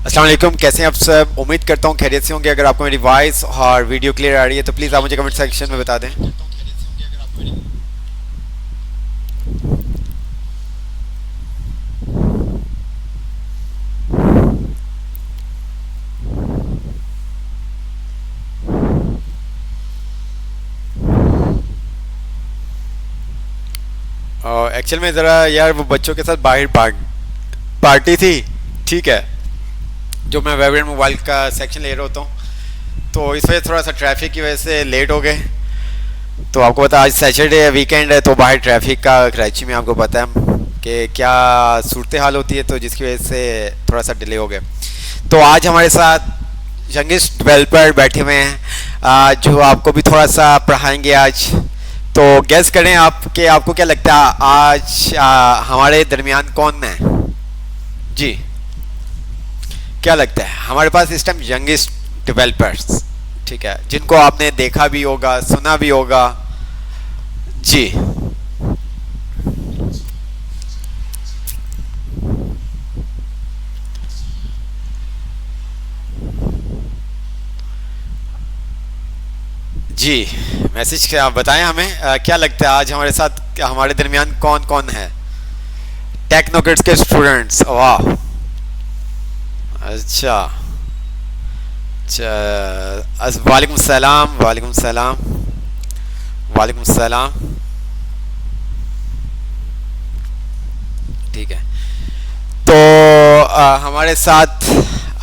अस्सलाम वालेकुम, कैसे हैं आप सब। उम्मीद करता हूँ खैरियत से होंगे। अगर आपको मेरी वॉइस और वीडियो क्लियर आ रही है तो प्लीज़ आप मुझे कमेंट सेक्शन में बता दें। एक्चुअल में ज़रा यार वो बच्चों के साथ बाहर पार्टी थी, ठीक है, जो मैं वेबिनार मोबाइल का सेक्शन ले रहा होता हूँ, तो इस वजह से थोड़ा सा ट्रैफिक की वजह से लेट हो गए। तो आपको पता है आज सैटरडे है, वीकेंड है, तो बाहर ट्रैफिक का कराची में आपको पता है कि क्या सूरत हाल होती है, तो जिसकी वजह से थोड़ा सा डिले हो गया। तो आज हमारे साथ यंगेस्ट डेवलपर बैठे हुए हैं, जो आपको भी थोड़ा सा पढ़ाएंगे आज। तो गेस करें आप कि आपको क्या लगता है आज हमारे दरमियान कौन है जी। क्या लगता है हमारे पास इस टाइम यंगेस्ट डेवलपर्स, ठीक है, जिनको आपने देखा भी होगा, सुना भी होगा जी। जी, मैसेज क्या आप बताएं हमें, क्या लगता है आज हमारे साथ हमारे दरमियान कौन कौन है। टेक्नोक्रेट्स के स्टूडेंट्स, वाह, अच्छा अच्छा, वालेकुम सलाम, वालेकुम सलाम, वालेकुम सलाम, ठीक है। तो हमारे साथ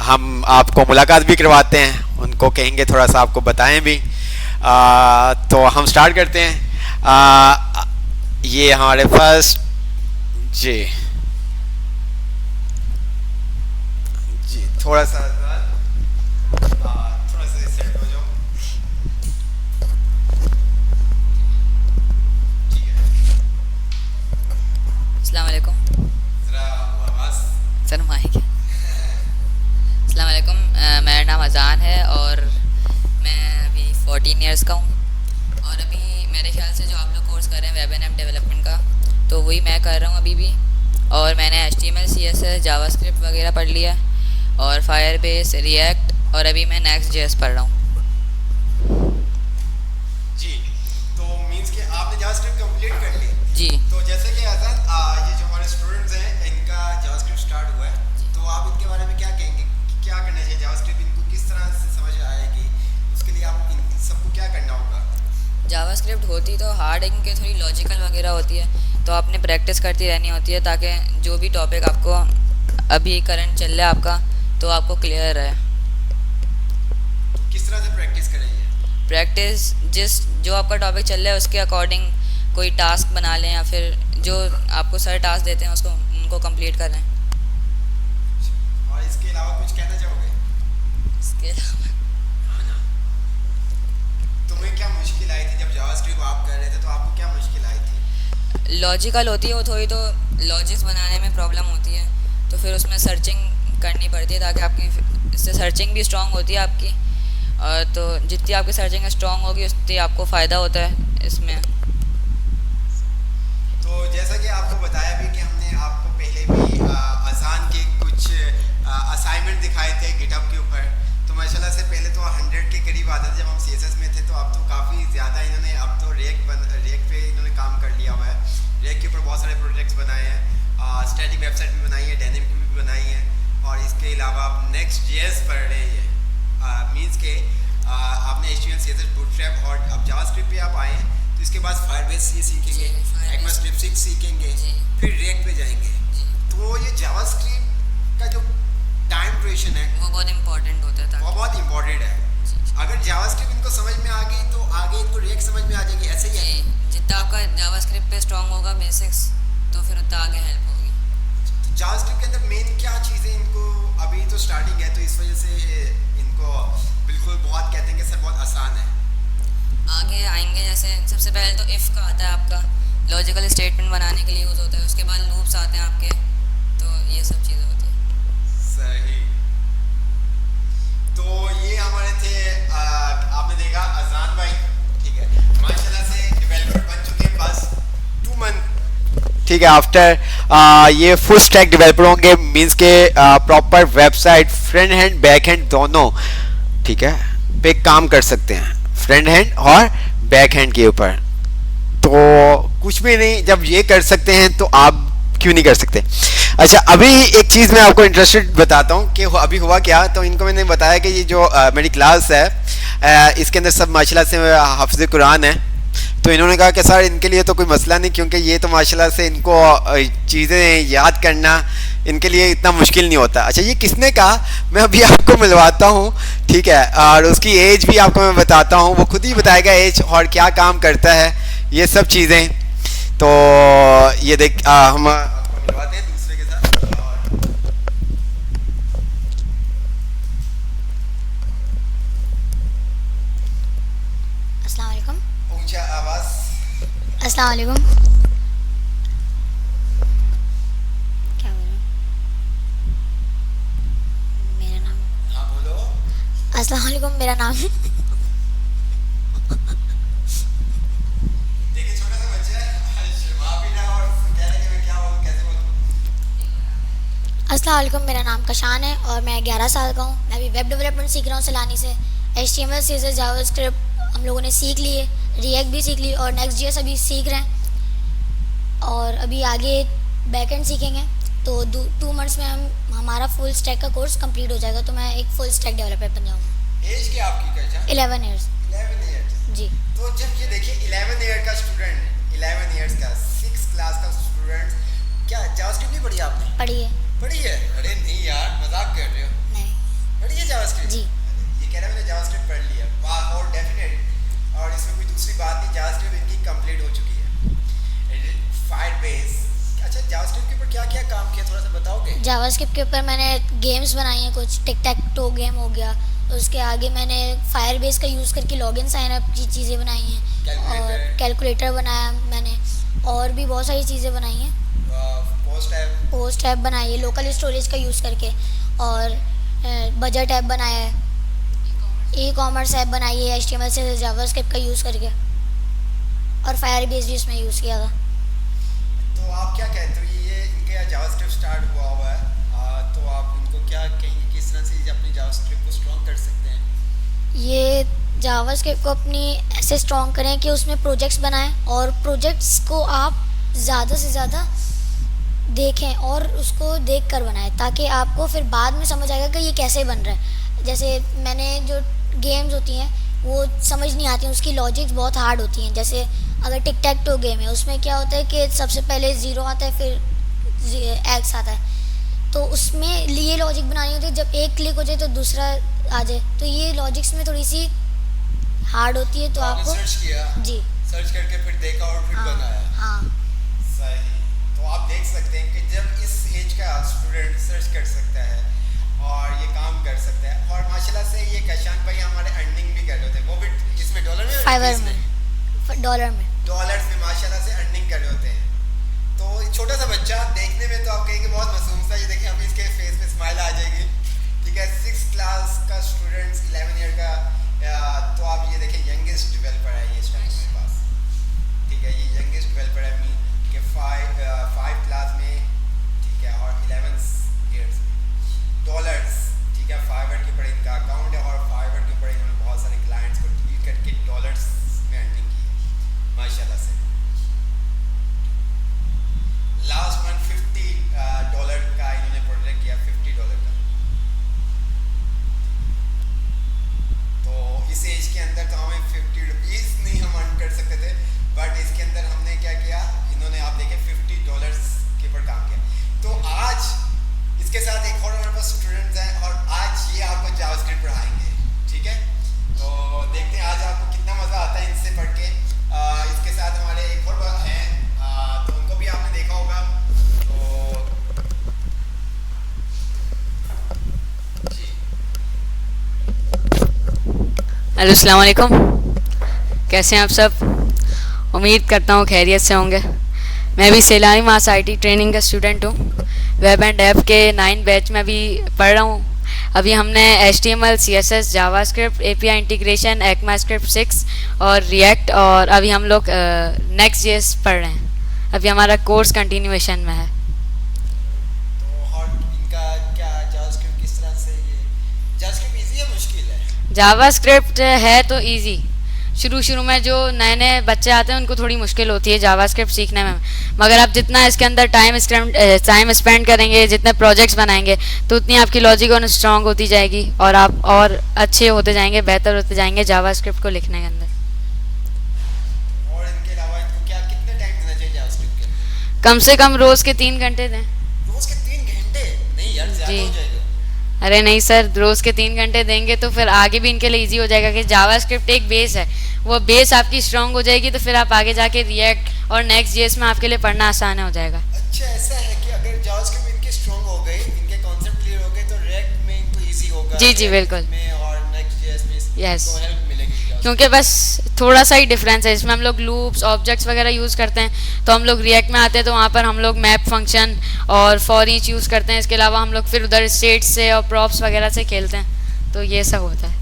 हम आपको मुलाकात भी करवाते हैं, उनको कहेंगे थोड़ा सा आपको बताएं भी। तो हम स्टार्ट करते हैं। ये हमारे फर्स्ट जी जी, थोड़ा सा सेट हो जाओ, ठीक है। अस्सलाम वालेकुम। जरा आवाज़ सर माइक। अस्सलाम वालेकुम। मेरा नाम अज़ान है और मैं अभी 14 इयर्स का हूँ और अभी मेरे ख्याल से जो आप लोग कोर्स कर रहे हैं वेब एंड ऐप डेवलपमेंट का, तो वही मैं कर रहा हूँ अभी भी। और मैंने HTML CSS जावास्क्रिप्ट वगैरह पढ़ लिया और फायरबेस रिएक्ट, और अभी मैं Next.js पढ़ रहा हूँ। जी। तो मींस कि आपने जावास्क्रिप्ट कंप्लीट कर ली जी तो जैसे कि आजाद ये जो हमारे स्टूडेंट्स हैं इनका जावास्क्रिप्ट स्टार्ट हुआ है, तो आप इनके बारे में क्या कहेंगे कि क्या करना चाहिए, जावास्क्रिप्ट इनको किस तरह से समझ आएगी, उसके लिए आप इन सबको क्या करना होगा। जावास्क्रिप्ट होती तो हार्ड है क्योंकि थोड़ी लॉजिकल वगैरह होती है, तो आपने प्रैक्टिस करती रहनी होती है ताकि जो भी टॉपिक आपको अभी करंट चल रहा है आपका, तो आपको क्लियर है। तो किस तरह से प्रैक्टिस करेंगे। प्रैक्टिस जो आपका टॉपिक चल रहा है उसके अकॉर्डिंग कोई टास्क बना लें या फिर जो आपको सर टास्क देते हैं उसको उनको कंप्लीट कर लें। और इसके अलावा कुछ कहना चाहोगे। इसके अलावा हाँ ना, तुम्हें क्या मुश्किल आई थी जब जावास्क्रिप्ट आप कर रहे थे, तो आपको क्या मुश्किल आई थी। लॉजिकल होती है वो थोड़ी, तो लॉजिक्स बनाने में प्रॉब्लम होती है, तो फिर उसमें सर्चिंग करनी पड़ती है ताकि आपकी इससे सर्चिंग भी स्ट्रांग होती है आपकी। और तो जितनी आपकी सर्चिंग स्ट्रांग होगी उतनी आपको फ़ायदा होता है इसमें। तो जैसा कि आपको बताया भी कि हमने आपको पहले भी अजान के कुछ असाइनमेंट दिखाए थे गिटहब के ऊपर, तो माशाल्लाह से पहले तो 100 के करीब आते थे जब हम CSS में थे, तो अब तो काफ़ी ज़्यादा इन्होंने, अब तो रेक पे इन्होंने काम कर लिया हुआ है। रेक के ऊपर बहुत सारे प्रोजेक्ट्स बनाए हैं, स्टैटिक वेबसाइट भी बनाई है, डायनेमिक भी बनाई है, और इसके अलावा आप Next.js पढ़ रहे हैं। मीन्स के आपने HTML CSS बूटस्ट्रैप और अब जावास्क्रिप्ट पे आप आए हैं, तो इसके बाद फायरबेस ये सीखेंगे, ECMAScript सीखेंगे, फिर रेक पे जाएंगे। तो ये जावास्क्रिप्ट का जो टाइम ड्यूरेशन है वो बहुत इंपॉर्टेंट होता है वो बहुत इंपॉर्टेंट है। अगर जावास्क्रिप्ट इनको समझ में आ गई तो आगे इनको रेक समझ में आ जाएगी, ऐसे ही है। जितना आपका जावास्क्रिप्ट पे स्ट्रांग होगा बेसिक्स, तो फिर उतना आगे हेल्प होगी। तो जावास्क्रिप्ट के अंदर मेन क्या चीज़ें इनको, अभी तो स्टार्टिंग है तो इस वजह से इनको बिल्कुल बहुत कहते हैं कि सर बहुत आसान है। आगे आएंगे जैसे सबसे पहले तो इफ़ का आता है आपका, लॉजिकल स्टेटमेंट बनाने के लिए यूज़ होता है, उसके बाद लूप्स आते हैं आपके, तो ये सब चीज़ें होती हैं। सही। तो ये हमारे थे आपने देखा अजान भाई, ठीक है, माशाल्लाह से डेवलपर बन चुके हैं बस 2 मंथ, ठीक है, आफ्टर ये फुल स्टैक डेवलपर होंगे, मींस के proper website front hand back hand दोनों, ठीक है, पे काम कर सकते हैं, फ्रंट हैंड और बैक हैंड के ऊपर। तो कुछ भी नहीं, जब ये कर सकते हैं तो आप क्यों नहीं कर सकते। अच्छा, अभी एक चीज़ मैं आपको इंटरेस्टेड बताता हूँ कि अभी हुआ क्या। तो इनको मैंने बताया कि ये जो मेरी क्लास है इसके अंदर सब माशाल्लाह से हाफिज़ कुरान है। तो इन्होंने कहा कि सर इनके लिए तो कोई मसला नहीं, क्योंकि ये तो माशाल्लाह से इनको चीज़ें याद करना इनके लिए इतना मुश्किल नहीं होता। अच्छा, ये किसने कहा, मैं अभी आपको मिलवाता हूँ, ठीक है, और उसकी एज भी आपको मैं बताता हूँ, वो खुद ही बताएगा एज और क्या काम करता है, ये सब चीज़ें। तो ये देख हम आपको मिलवाते हैं दूसरे के साथ। अस्सलाम वालेकुम। ऊंचा आवाज़। अस्सलाम वालेकुम। क्या बोल रहे हो? मेरा नाम। हाँ बोलो। अस्सलाम वालेकुम, मेरा नाम। देखिए छोटा सा बच्चा है, शर्मा भी ना और कह रहे कि मैं क्या बोलूं, कैसे बोलूं। अस्सलाम वालेकुम, मेरा नाम कशान है और मैं 11 साल का हूँ। मैं अभी वेब डेवलपमेंट सीख रहा हूँ सैलानी से। HTML CSS जावास्क्रिप्ट हम लोगों ने सीख लिए, रिएक्ट भी सीख ली और नेक्स्ट.js अभी सीख रहे हैं और अभी आगे बैकएंड सीखेंगे। तो 2 मंथ्स में हमारा फुल स्टैक का कोर्स कंप्लीट हो जाएगा, तो मैं एक फुल स्टैक डेवलपर बन जाऊँगा। एज क्या आपकी कशा? 11 ईयर्स। 11 इयर्स। जी। तो जब ये देखिए 11 ईयर का स्टूडेंट, 11 इयर्स का 6 क्लास का स्टूडेंट, क्या जावास्क्रिप्ट नहीं पढ़ी आपने? पढ़िए। पढ़ी है? अरे नहीं यार, मजाक कर रहे हो। नहीं। पढ़ी है जावास्क्रिप्ट? जी। ये कह रहा है मैंने जावास्क्रिप्ट पढ़ लिया, वाह, और डेफिनेट, और इसमें कोई दूसरी बात नहीं, जावास्क्रिप्ट इनकी कंप्लीट हो चुकी है। फायरबेस, अच्छा जावास्क्रिप्ट के ऊपर क्या क्या काम किया, थोड़ा सा बताओगे? जावास्क्रिप्ट के ऊपर मैंने गेम्स बनाई हैं, कुछ टिक टैक टो गेम हो गया। उसके आगे मैंने फायरबेस का यूज़ करके लॉगिन साइन अप की चीज़ें बनाई हैं और कैलकुलेटर बनाया मैंने, और भी बहुत सारी चीज़ें बनाई हैं। पोस्ट ऐप बनाई है लोकल स्टोरेज का यूज़ करके, और बजट ऐप बनाया है, ई-कॉमर्स ऐप बनाई है HTML से जावास्क्रिप्ट का यूज़ करके, और फायरबेस भी इसमें यूज़ किया था। तो आप क्या कहते हो, ये इनके जावास्क्रिप्ट स्टार्ट हुआ है, तो आप इनको क्या कहेंगे, किस तरह से अपनी जावास्क्रिप्ट को स्ट्रॉन्ग कर सकते हैं? ये जावास्क्रिप्ट को अपनी ऐसे स्ट्रॉन्ग करें कि उसमें प्रोजेक्ट्स बनाएं और प्रोजेक्ट्स को आप ज़्यादा से ज़्यादा देखें और उसको देख कर बनाएं, ताकि आपको फिर बाद में समझ आएगा कि ये कैसे बन रहा है। जैसे मैंने जो गेम्स होती हैं वो समझ नहीं आती हैं, उसकी लॉजिक्स बहुत हार्ड होती हैं। जैसे अगर टिक टैक टो गेम है, उसमें क्या होता है कि सबसे पहले 0 आता है, फिर एक्स आता है, तो उसमें ये लॉजिक बनानी होती है, जब एक क्लिक हो जाए तो दूसरा आ जाए, तो ये लॉजिक्स में थोड़ी सी हार्ड होती है। तो आपको सर्च किया, जी, सर्च करके फिर देखा और फिर बनाया। हाँ। सही। तो आप देख सकते हैं कि जब इस एज का स्टूडेंट सर्च कर सकता है और ये काम कर सकता है, और माशाल्लाह से ये कशान भाई हमारे अर्निंग भी कर रहे होते हैं, वो भी किसमें, डॉलर में? फाइवर में, डॉलर में, डॉलर्स में माशाल्लाह से अर्निंग कर रहे होते हैं। तो छोटा सा बच्चा देखने में तो आप कहेंगे बहुत मासूम सा, ये देखें अभी इसके फेस पे स्माइल आ जाएगी, ठीक है, 6 क्लास का स्टूडेंट 11 ईयर का, तो आप ये देखें यंगेस्ट डेवलपर है ये इस टाइम मेरे पास, ठीक है, ये यंगेस्ट डेवलपर है मी के 5 क्लास में, ठीक है, और 11 ईयर्स डॉलर्स, ठीक है, फाइवर के ऊपर इनका अकाउंट है और फाइवर के ऊपर इन्होंने बहुत सारे क्लाइंट्स को डील करके डॉलर्स में अर्निंग की है माशाल्लाह से। लास्ट मंथ $50 का इन्होंने प्रोजेक्ट किया, $50 का। तो इस एज के अंदर तो हमें ₹50 नहीं हम अर्न कर सकते थे, बट इसके अंदर हमने क्या किया, इन्होंने आप देखें $50 के ऊपर काम किया। तो आज इसके साथ एक और हमारे पास स्टूडेंट्स हैं और आज ये आपको जावास्क्रिप्ट पढ़ाएंगे, ठीक है। तो देखते हैं आज आपको कितना मज़ा आता है इनसे पढ़ के। इसके साथ हमारे एक और हैं, तो उनको भी आपने देखा होगा, तो जी। हेलो, अस्सलाम वालेकुम। कैसे हैं आप सब? उम्मीद करता हूँ खैरियत से होंगे। मैं भी सैलानी मास IT ट्रेनिंग का स्टूडेंट हूँ। वेब एंड ऐप के 9 बैच में भी पढ़ रहा हूँ। अभी हमने HTML CSS JavaScript API integration ECMAScript 6 और रिएक्ट, और अभी हम लोग Next.js पढ़ रहे हैं। अभी हमारा कोर्स कंटिन्यूएशन में है। जावास्क्रिप्ट है तो इजी। शुरू शुरू में जो नए नए बच्चे आते हैं उनको थोड़ी मुश्किल होती है जावास्क्रिप्ट सीखने में, मगर आप जितना इसके अंदर टाइम स्पेंड करेंगे, जितने प्रोजेक्ट्स बनाएंगे, तो उतनी आपकी लॉजिक और स्ट्रांग होती जाएगी और आप और अच्छे होते जाएंगे, बेहतर होते जाएंगे जावास्क्रिप्ट को लिखने के अंदर। और इनके अलावा इनको क्या कितने टाइम देना चाहिए जावास्क्रिप्ट के लिए? कम से कम रोज़ के 3 घंटे दें। रोज के 3 घंटे? नहीं यार, ज्यादा जी। हो जाएगा। अरे नहीं सर, रोज़ के 3 घंटे देंगे तो फिर आगे भी इनके लिए इजी हो जाएगा कि जावास्क्रिप्ट एक बेस है, वो बेस आपकी स्ट्रांग हो जाएगी तो फिर आप आगे जाके रिएक्ट और नेक्स्ट जेएस में आपके लिए पढ़ना आसान हो जाएगा। अच्छा, ऐसा है कि अगर जावास्क्रिप्ट इनके स्ट्रांग हो गए, इनके कॉन्सेप्ट क्लियर हो गए, तो रिएक्ट में इनको इजी होगा। जी जी React बिल्कुल। में और नेक्स्ट जेएस में Yes. इनको हेल्प मिलेगी JavaScript। क्योंकि बस थोड़ा सा ही डिफरेंस है, इसमें हम लोग लूप्स ऑब्जेक्ट्स वगैरह यूज़ करते हैं, तो हम लोग रिएक्ट में आते हैं तो वहाँ पर हम लोग मैप फंक्शन और फॉर ईच यूज़ करते हैं। इसके अलावा हम लोग फिर उधर स्टेट से और प्रॉप्स वगैरह से खेलते हैं, तो ये सब होता है।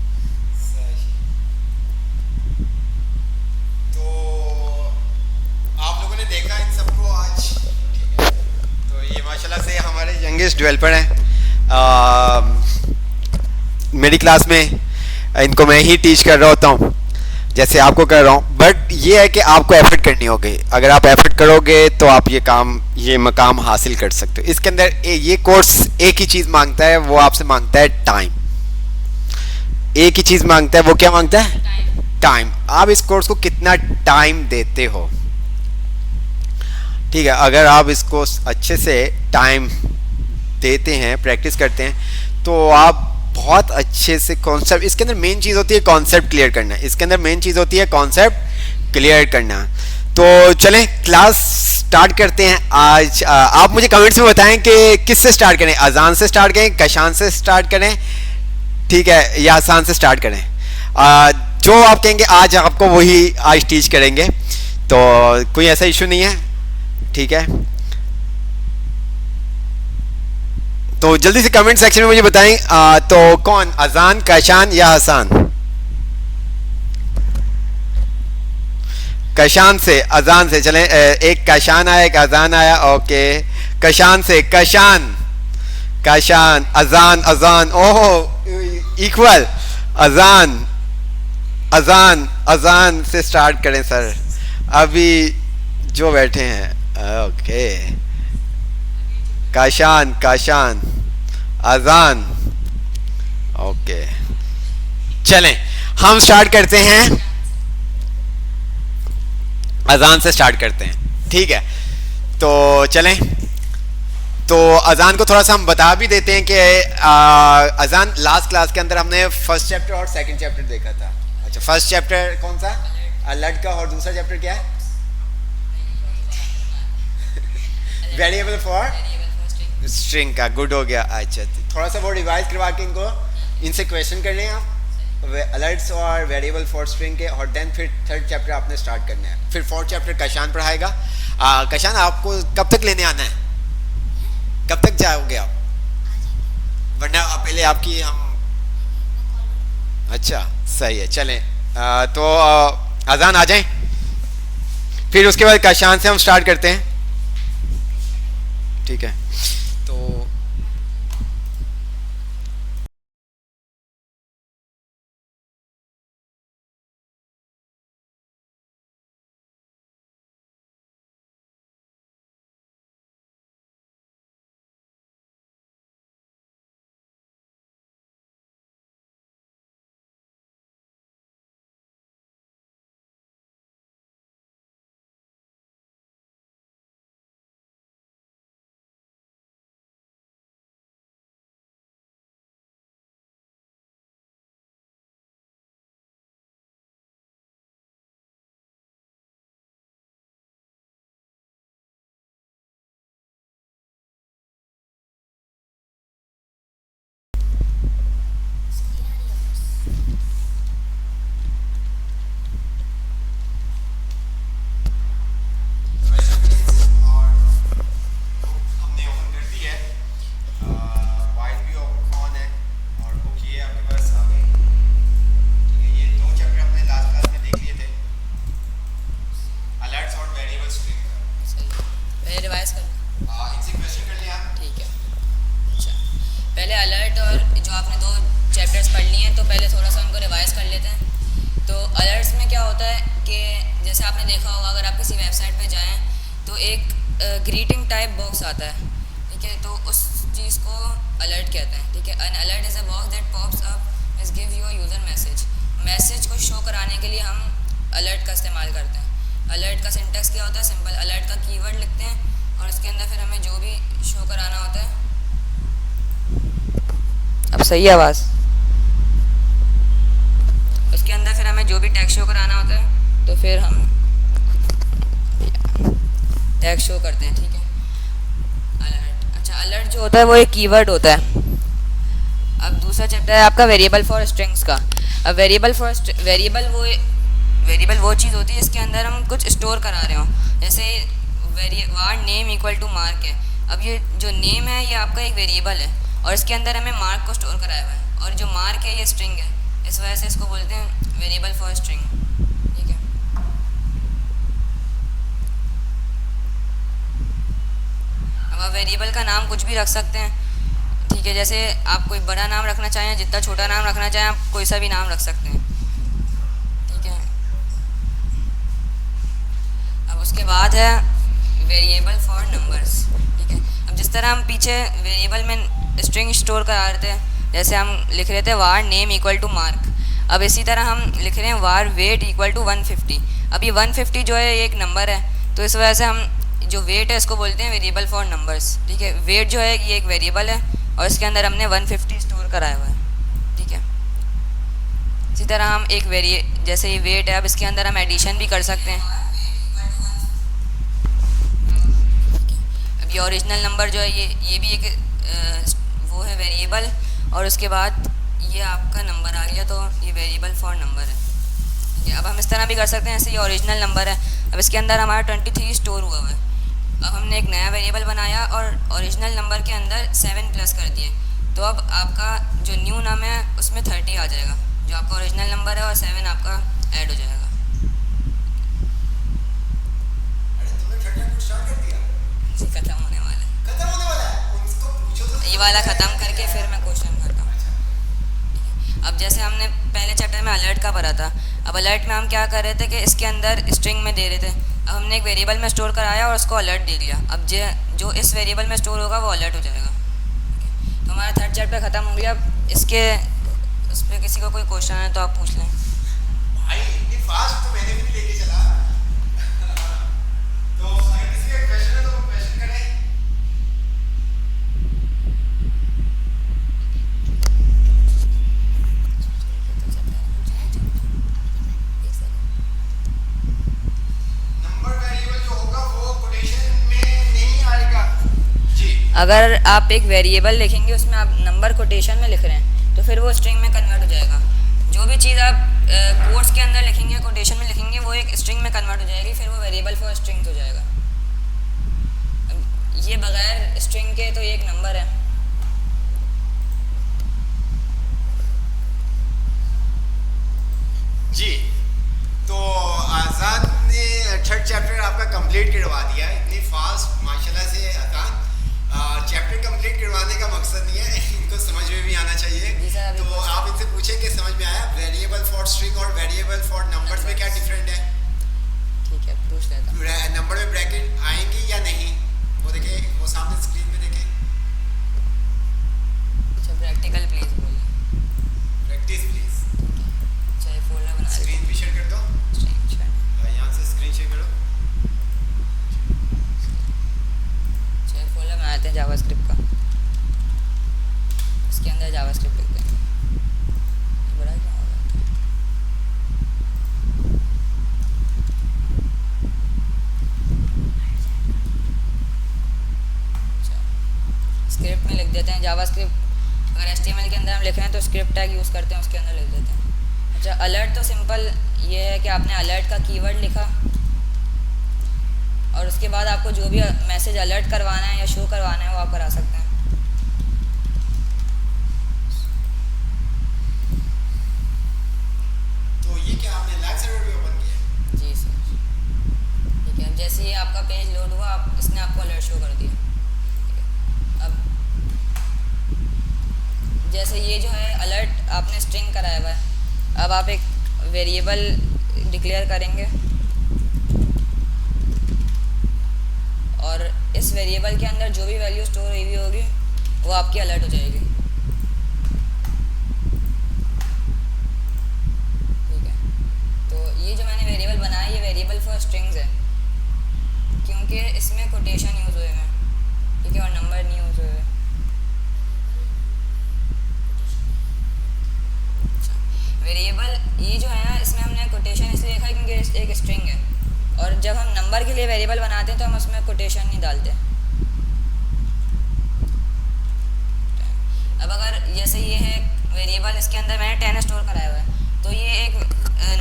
तो आप लोगों ने देखा इन सबको आज, ठीक है? तो ये माशाल्लाह से हमारे यंगेस्ट डेवलपर हैं। मेरी क्लास में इनको मैं ही टीच कर रहा होता हूँ, जैसे आपको कर रहा हूँ, बट ये है कि आपको एफर्ट करनी होगी। अगर आप एफर्ट करोगे तो आप ये मकाम हासिल कर सकते हो। इसके अंदर ये कोर्स एक ही चीज़ मांगता है, वो आपसे मांगता है टाइम। एक ही चीज़ मांगता है, वो क्या मांगता है? टाइम। आप इस कोर्स को कितना टाइम देते हो, ठीक है? अगर आप इसको अच्छे से टाइम देते हैं, प्रैक्टिस करते हैं, तो आप बहुत अच्छे से कॉन्सेप्ट, इसके अंदर मेन चीज़ होती है कॉन्सेप्ट क्लियर करना। इसके अंदर मेन चीज़ होती है कॉन्सेप्ट क्लियर करना। तो चलें क्लास स्टार्ट करते हैं। आज आप मुझे कमेंट्स में बताएं कि किससे स्टार्ट करें, अजान से स्टार्ट करें, कशान से स्टार्ट करें, ठीक है, या आसान से स्टार्ट करें। जो आप कहेंगे आज आपको वही आज टीच करेंगे, तो कोई ऐसा इशू नहीं है, ठीक है? तो जल्दी से कमेंट सेक्शन में मुझे बताएं। तो कौन, अजान, कशान या हसान? कशान से, अजान से चलें। एक कशान आया, एक अजान आया, ओके। कशान से, कशान, कशान, अजान, अजान, ओहो इक्वल, अजान, अजान, अजान से स्टार्ट करें सर, अभी जो बैठे हैं, ओके। कशान, कशान, अजान, ओके। चलें हम स्टार्ट करते हैं, अजान से स्टार्ट करते हैं, ठीक है? तो चलें, तो अजान को थोड़ा सा हम बता भी देते हैं कि अजान लास्ट क्लास के अंदर हमने फर्स्ट चैप्टर और सेकंड चैप्टर देखा था। अच्छा, फर्स्ट चैप्टर कौन सा? अलर्ट का। और दूसरा चैप्टर क्या है? वेरिएबल फॉर स्ट्रिंग का। गुड हो गया। अच्छा, थोड़ा सा वो रिवाइज करवा के इनसे क्वेश्चन कर रहे हैं आप अलर्ट्स और वेरिएबल फॉर स्ट्रिंग के, और देन फिर थर्ड चैप्टर आपने स्टार्ट करना है। फिर फोर्थ चैप्टर कशान पढ़ाएगा। कशान आपको कब तक लेने आना है, कब तक जाओगे आप? वरना पहले आपकी हम, अच्छा सही है, चलें। तो अजान आ जाएं, फिर उसके बाद कशान से हम स्टार्ट करते हैं, ठीक है? तो अलर्ट और जो आपने 2 चैप्टर्स पढ़ लिए हैं तो पहले थोड़ा सा उनको रिवाइज कर लेते हैं। तो अलर्ट्स में क्या होता है कि जैसे आपने देखा होगा, अगर आप किसी वेबसाइट पे जाएं तो एक ग्रीटिंग टाइप बॉक्स आता है, ठीक है, तो उस चीज़ को अलर्ट कहते हैं, ठीक है। N alert is a box that pops up is give your user message को शो कराने के लिए हम अलर्ट का इस्तेमाल करते हैं। अलर्ट का सिंटेक्स क्या होता है, सिंपल, अलर्ट का कीवर्ड लिखते हैं और उसके अंदर फिर हमें जो भी शो कराना होता है। अब सही है आवाज़? उसके अंदर फिर हमें जो भी टैग शो कराना होता है तो फिर हम टैग शो करते हैं, ठीक है। अलर्ट, अच्छा, अलर्ट जो होता है वो एक कीवर्ड होता है। अब दूसरा चैप्टर है आपका वेरिएबल फॉर स्ट्रिंग्स का। अब वेरिएबल वो चीज़ होती है इसके अंदर हम कुछ स्टोर करा रहे हो, जैसे वार नेम इक्वल टू मार्क है। अब ये जो नेम है ये आपका एक वेरिएबल है और इसके अंदर हमें मार्क को स्टोर कराया हुआ है, और जो मार्क है ये स्ट्रिंग है, इस वजह से इसको बोलते हैं वेरिएबल फॉर स्ट्रिंग, ठीक है। अब आप वेरिएबल का नाम कुछ भी रख सकते हैं, ठीक है, जैसे आप कोई बड़ा नाम रखना चाहें, जितना छोटा नाम रखना चाहें आप कोई सा भी नाम रख सकते हैं, ठीक है। अब उसके बाद है वेरिएबल फॉर नंबर्स, ठीक है। अब जिस तरह हम पीछे वेरिएबल में स्ट्रिंग स्टोर करा रहे थे, जैसे हम लिख रहे थे वार नेम इक्वल टू मार्क, अब इसी तरह हम लिख रहे हैं वार वेट इक्वल टू 150। अब ये 150 जो है ये एक नंबर है, तो इस वजह से हम जो वेट है इसको बोलते हैं वेरिएबल फॉर नंबर्स, ठीक है। वेट जो है ये एक वेरिएबल है और इसके अंदर हमने 150 स्टोर कराया हुआ है, ठीक है। इसी तरह हम एक जैसे ये वेट है, अब इसके अंदर हम एडिशन भी कर सकते हैं। अब ये ओरिजिनल नंबर जो है ये भी एक वो है वेरिएबल, और उसके बाद ये आपका नंबर आ गया तो ये वेरिएबल फॉर नंबर है, ठीक है। अब हम इस तरह भी कर सकते हैं, जैसे ये ओरिजिनल नंबर है, अब इसके अंदर हमारा 23 स्टोर हुआ है। अब हमने एक नया वेरिएबल बनाया और ओरिजिनल नंबर के अंदर 7 प्लस कर दिए, तो अब आपका जो न्यू नंबर है उसमें 30 आ जाएगा, जो आपका ओरिजिनल नंबर है, और 7 आपका ऐड हो जाएगा। जी, खत्म होने वाला है। ये वाला ख़त्म करके फिर मैं क्वेश्चन करता हूँ। अब जैसे हमने पहले चैप्टर में अलर्ट का पढ़ा था, अब अलर्ट में हम क्या कर रहे थे कि इसके अंदर स्ट्रिंग में दे रहे थे, अब हमने एक वेरिएबल में स्टोर कराया और उसको अलर्ट दे दिया। अब जो इस वेरिएबल में स्टोर होगा वो अलर्ट हो जाएगा, तो हमारा 3rd चैप्टर ख़त्म हो गया। अब इसके उस पर किसी को कोई क्वेश्चन है तो आप पूछ लें। भाई इतनी फास्ट तो मैंने भी नहीं लेके चला। तो अगर किसी का क्वेश्चन है तो वो क्वेश्चन करें। नंबर वेरिएबल जो होगा वो कोटेशन में नहीं आएगा जी। अगर आप एक वेरिएबल लिखेंगे उसमें आप नंबर कोटेशन में लिख रहे हैं तो फिर वो स्ट्रिंग में कन्वर्ट हो जाएगा। जो भी चीज़ आप कोट्स के अंदर लिखेंगे, कोटेशन में लिखेंगे, वो एक स्ट्रिंग में कन्वर्ट हो जाएगी, फिर वो वेरिएबल फॉर स्ट्रिंग हो जाएगा। अब ये बगैर स्ट्रिंग के तो ये एक नंबर है। जी, तो आज़ाद ने 3rd चैप्टर आपका कंप्लीट करवा दिया है इतनी फास्ट, माशाल्लाह से। आज़ाद चैप्टर कंप्लीट करवाने का मकसद नहीं है, इनको समझ में भी आना चाहिए। तो आप इनसे पूछें कि समझ में आया वेरिएबल फॉर स्ट्रिंग और वेरिएबल फॉर नंबर्स में क्या डिफरेंट है? ठीक है, पूछ लेता हूँ। नंबर में ब्रैकेट आएंगी या नहीं, वो देखें, वो सामने स्क्रीन में देखें। अच्छा, प्रैक्टिकल प्लीज बोलिए। Practice please. चाहे फोल्डर बना स्क्रीन भी शेयर कर दो, यहाँ से स्क्रीन शेयर करो। चाहे फोल्डर बनाते हैं जावास्क्रिप्ट का, इसके अंदर जावास्क्रिप्ट लिखते हैं। बड़ा क्या होगा? स्क्रिप्ट में लिख देते हैं जावास्क्रिप्ट। अगर HTML के अंदर हम लिख रहे हैं तो स्क्रिप्ट टैग यूज़ करते हैं, उसके अंदर लिख देते हैं। अच्छा, अलर्ट तो सिंपल ये है कि आपने अलर्ट का कीवर्ड लिखा और उसके बाद आपको जो भी मैसेज अलर्ट करवाना है या शो करवाना है वो आप करा सकते हैं। तो ये क्या आपने लाइव सर्वर भी ओपन किया? जी सर, ठीक है। जैसे ही आपका पेज लोड हुआ, इसने आपको अलर्ट शो कर दिया। ठीक है। अब जैसे ये जो है अलर्ट आपने स्ट्रिंग कराया हुआ है, अब आप एक वेरिएबल डिक्लेयर करेंगे और इस वेरिएबल के अंदर जो भी वैल्यू स्टोर हुई हुई होगी वो आपकी अलर्ट हो जाएगी। ठीक है, तो ये जो मैंने वेरिएबल बनाया ये वेरिएबल फॉर स्ट्रिंग्स है, क्योंकि इसमें कोटेशन यूज़ हुए हैं, ठीक है, और नंबर नहीं यूज़ हुए। वेरिएबल ये जो है ना, इसमें हमने कोटेशन इसलिए लिखा है क्योंकि एक स्ट्रिंग है, और जब हम नंबर के लिए वेरिएबल बनाते हैं तो हम उसमें कोटेशन नहीं डालते। अब अगर जैसे ये है वेरिएबल, इसके अंदर मैंने 10 स्टोर कराया हुआ है, तो ये एक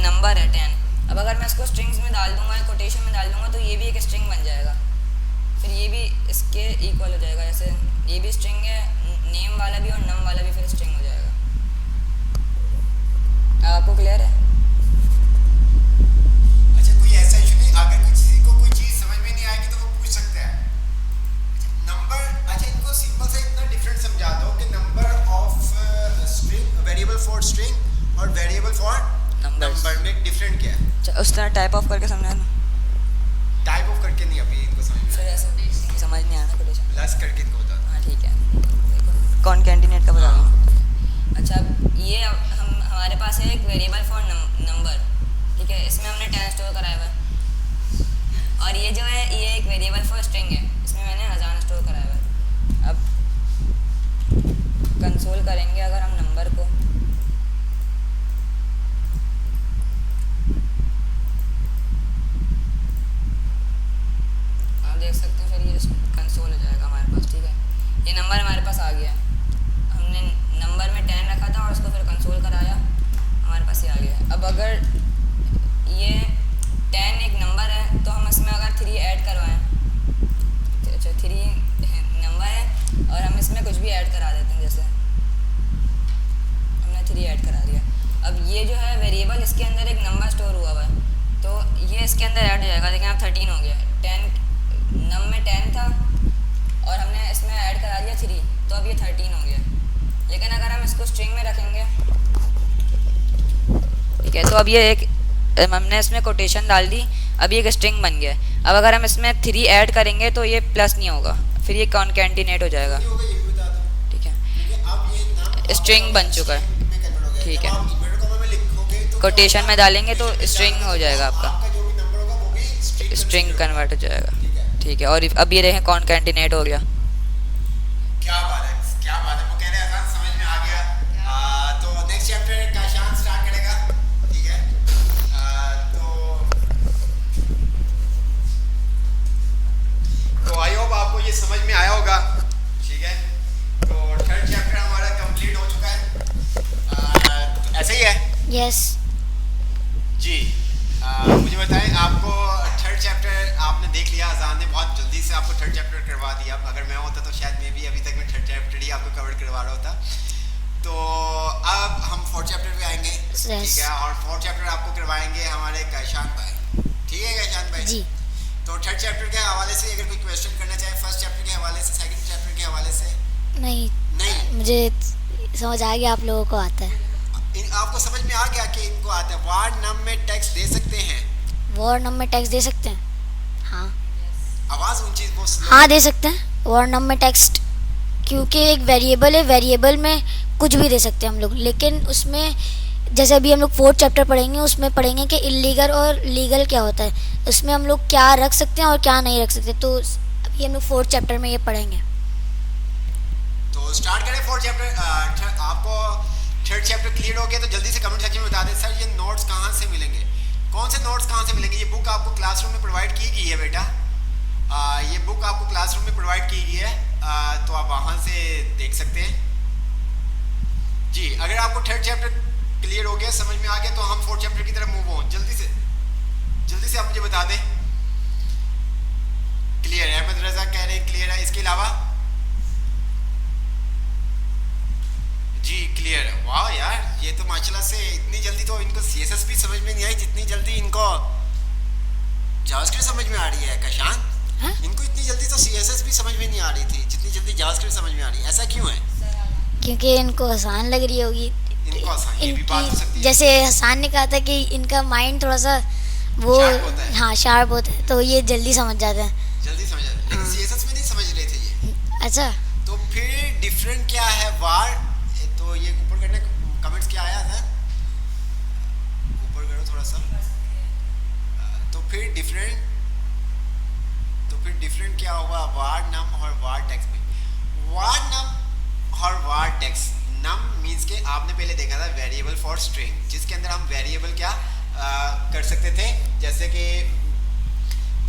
नंबर है 10। अब अगर मैं इसको स्ट्रिंग्स में डाल दूंगा, कोटेशन में डाल दूंगा, तो ये भी एक स्ट्रिंग बन जाएगा, फिर ये भी इसके इक्वल हो जाएगा। जैसे ये भी स्ट्रिंग है, नेम वाला भी और नम वाला भी फिर स्ट्रिंग हो जाएगा। आपको क्लियर है? अच्छा, कोई ऐसा इशू नहीं, अगर किसी को कोई चीज़ समझ में नहीं आएगी तो वो पूछ सकता है। नंबर, अच्छा इनको सिंपल से इतना डिफरेंट समझा दो कि number of string, variable for string और वेरिएबल फॉर नंबर में डिफरेंट क्या है। अच्छा, उस तरह टाइप ऑफ करके समझाना। टाइप ऑफ करके नहीं, अभी इनको समझ में फिर ऐसे समझ नहीं आना कोटेशन। प्लस करके इनको बता दो। हाँ ठीक है, कॉनकैटिनेट का बता दूँ। अच्छा, ये हमारे पास है एक वेरिएबल फॉर नंबर, ठीक है, इसमें हमने 10 स्टोर कराया हुआ है, और ये जो है ये एक वेरिएबल फॉर स्ट्रिंग है, इसमें मैंने 1000 स्टोर कराया हुआ है। अब कंसोल करेंगे अगर हम नंबर को, आप देख सकते हैं, फिर ये कंसोल हो जाएगा हमारे पास। ठीक है, ये नंबर हमारे पास आ गया, हमने नंबर में 10 रखा था और उसको फिर कंसोल कराया, हमारे पास ये आ गया। अब अगर ये 10 एक नंबर है तो हम इसमें अगर 3 ऐड करवाएं, अच्छा 3 नंबर है और हम इसमें कुछ भी ऐड करा देते हैं, जैसे हमने 3 ऐड करा दिया। अब ये जो है वेरिएबल, इसके अंदर एक नंबर स्टोर हुआ हुआ है, तो ये इसके अंदर ऐड हो जाएगा। लेकिन अब 13 हो गया, 10 नम में 10 था और हमने इसमें ऐड करा दिया 3, तो अब ये 13 हो गया। लेकिन अगर हम इसको स्ट्रिंग में रखेंगे, ठीक है, तो अब ये एक, हमने इसमें कोटेशन डाल दी, अब ये एक स्ट्रिंग बन गया है। अब अगर हम इसमें 3 ऐड करेंगे तो ये प्लस नहीं होगा, फिर ये कॉनकैटिनेट हो जाएगा। ठीक है, स्ट्रिंग बन चुका है। ठीक है, कोटेशन में डालेंगे तो स्ट्रिंग हो जाएगा, आपका स्ट्रिंग कन्वर्ट हो जाएगा। ठीक है, और अब ये देखें कॉनकैटिनेट हो गया। क्या बात है, क्या बात है, वो कह रहे हैं आसान समझ में आ गया। तो नेक्स्ट चैप्टर का शान स्टार्ट करेगा। ठीक है, तो आई होप आपको ये समझ में आया होगा। ठीक है, तो थर्ड चैप्टर हमारा कंप्लीट हो चुका है, ऐसा ही है? यस जी। मुझे बताएं, आपको थर्ड चैप्टर आपने देख लिया, अजान ने बहुत जल्दी से आपको थर्ड चैप्टर करवा दिया। अगर मैं होता तो शायद मैं भी अभी तक मैं थर्ड चैप्टर ही आपको कवर करवा रहा होता। तो अब हम फोर्थ चैप्टर पे आएंगे। ठीक है, और फोर्थ चैप्टर आपको करवाएंगे हमारे कैशान भाई। ठीक है कैशान भाई जी। तो थर्ड चैप्टर के हवाले से अगर कोई क्वेश्चन करना चाहे, फर्स्ट चैप्टर के हवाले से, सेकंड चैप्टर के हवाले से? नहीं, मुझे समझ आ गया, आप लोगों को आता है। आपको समझ में आ गया कि इनको आता है? वार्ड नम में टेक्स्ट दे सकते हैं? वर्ड नम में टेक्स्ट दे सकते हैं? हाँ। आवाज़ ऊंची बहुत स्लो। हाँ दे सकते हैं, वर्ड नम में टेक्स्ट, क्योंकि एक वेरिएबल है, वेरिएबल में कुछ भी दे सकते हैं हम लोग। लेकिन उसमें जैसे अभी हम लोग फोर्थ चैप्टर पढ़ेंगे, उसमें पढ़ेंगे कि इलीगल और लीगल क्या होता है, उसमें हम लोग क्या रख सकते हैं और क्या नहीं रख सकते। तो अभी हम लोग फोर्थ चैप्टर में ये पढ़ेंगे। तो स्टार्ट करें फोर्थ चैप्टर। आपको थर्ड चैप्टर क्लियर हो गया तो जल्दी से कमेंट सेक्शन में बता दें सर ये नोट्स कहाँ से मिलेंगे, कौन से नोट्स कहाँ से मिलेंगे। ये बुक आपको क्लासरूम में प्रोवाइड की गई है बेटा, ये बुक आपको क्लासरूम में प्रोवाइड की गई है, तो आप वहाँ से देख सकते हैं। जी, अगर आपको थर्ड चैप्टर क्लियर हो गया, समझ में आ गया, तो हम फोर्थ चैप्टर की तरफ मूव ऑन। जल्दी से आप मुझे बता दें। क्लियर है? अहमद रजा कह रहे हैं क्लियर है। इसके अलावा? जी क्लियर है। वाह यार, ये तो माशाल्लाह से इतनी जल्दी तो इनको CSS भी समझ में नहीं आई जितनी जल्दी इनको जावास्क्रिप्ट समझ में आ रही है। कैशान, इनको इतनी जल्दी तो CSS भी समझ में नहीं आ रही थी जितनी जल्दी जावास्क्रिप्ट समझ में आ रही है, ऐसा क्यों है? क्योंकि इनको आसान लग रही होगी। इनको आसान, ये भी बात हो सकती इनकी है। जैसे हसान ने कहा था कि इनका माइंड थोड़ा सा वो शार्प होता है। हाँ शार्प होता है, तो ये जल्दी समझ जाते हैं। जल्दी समझ आते, लेकिन हाँ। सीएसएस में नहीं समझ रहे थे ये। अच्छा, तो फिर डिफरेंट क्या है वार, तो ये ऊपर करने कमेंट्स क्या आया था, ऊपर करो थोड़ा सा। तो फिर डिफरेंट क्या हुआ वार नम और वार टेक्स्ट में। वार नम और वार टेक्स्ट, नम मींस के आपने पहले देखा था वेरिएबल फॉर स्ट्रिंग, जिसके अंदर हम वेरिएबल क्या कर सकते थे, जैसे कि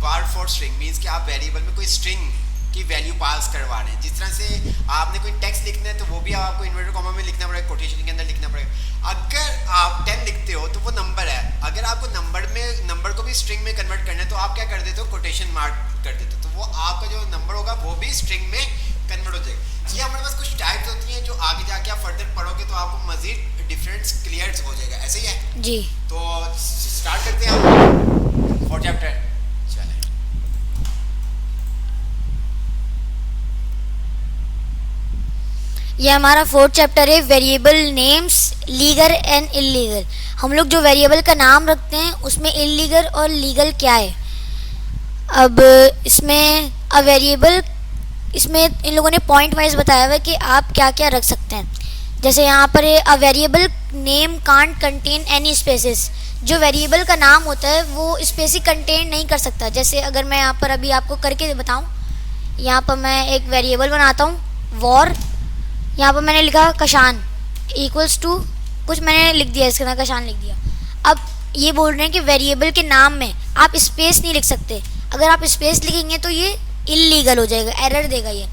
वार फॉर स्ट्रिंग मींस कि आप वेरिएबल में कोई स्ट्रिंग की वैल्यू पास करवा रहे हैं। जिस तरह से आपने कोई टेक्स्ट लिखना है तो वो भी आपको इन्वर्टेड कॉमा में लिखना पड़ेगा, कोटेशन के अंदर लिखना पड़ेगा। अगर आप 10 लिखते हो तो वो नंबर है, अगर आपको नंबर को भी स्ट्रिंग में कन्वर्ट करना है तो आप क्या कर देते हो, कोटेशन मार्क कर देते हो, तो वो आपका जो नंबर होगा वो भी स्ट्रिंग में कन्वर्ट हो जाएगा। ये हमारे पास कुछ टाइप्स होती हैं जो आगे जाके आप फर्दर पढ़ोगे तो आपको मजीद डिफरेंस क्लियर हो जाएगा। ऐसे ही है। जी तो स्टार्ट करते हैं हम 4 चैप्टर। चले, ये हमारा 4th चैप्टर है, variable names legal and illegal. हम लोग जो वेरिएबल का नाम रखते हैं उसमें इलीगल और लीगल क्या है। अब इसमें वेरिएबल, इसमें इन लोगों ने पॉइंट वाइज बताया हुआ है कि आप क्या क्या रख सकते हैं। जैसे यहाँ पर है अ variable name can't contain any spaces. जो वेरिएबल का नाम होता है वो स्पेस कंटेन नहीं कर सकता। जैसे अगर मैं यहाँ पर अभी आपको करके बताऊँ, यहाँ पर मैं एक वेरिएबल बनाता हूँ वॉर, यहाँ पर मैंने लिखा कशान इक्वल्स टू कुछ मैंने लिख दिया, इसके अंदर कशान लिख दिया। अब ये बोल रहे हैं कि वेरिएबल के नाम में आप स्पेस नहीं लिख सकते। अगर आप स्पेस लिखेंगे तो ये इलीगल हो जाएगा, एरर देगा ये।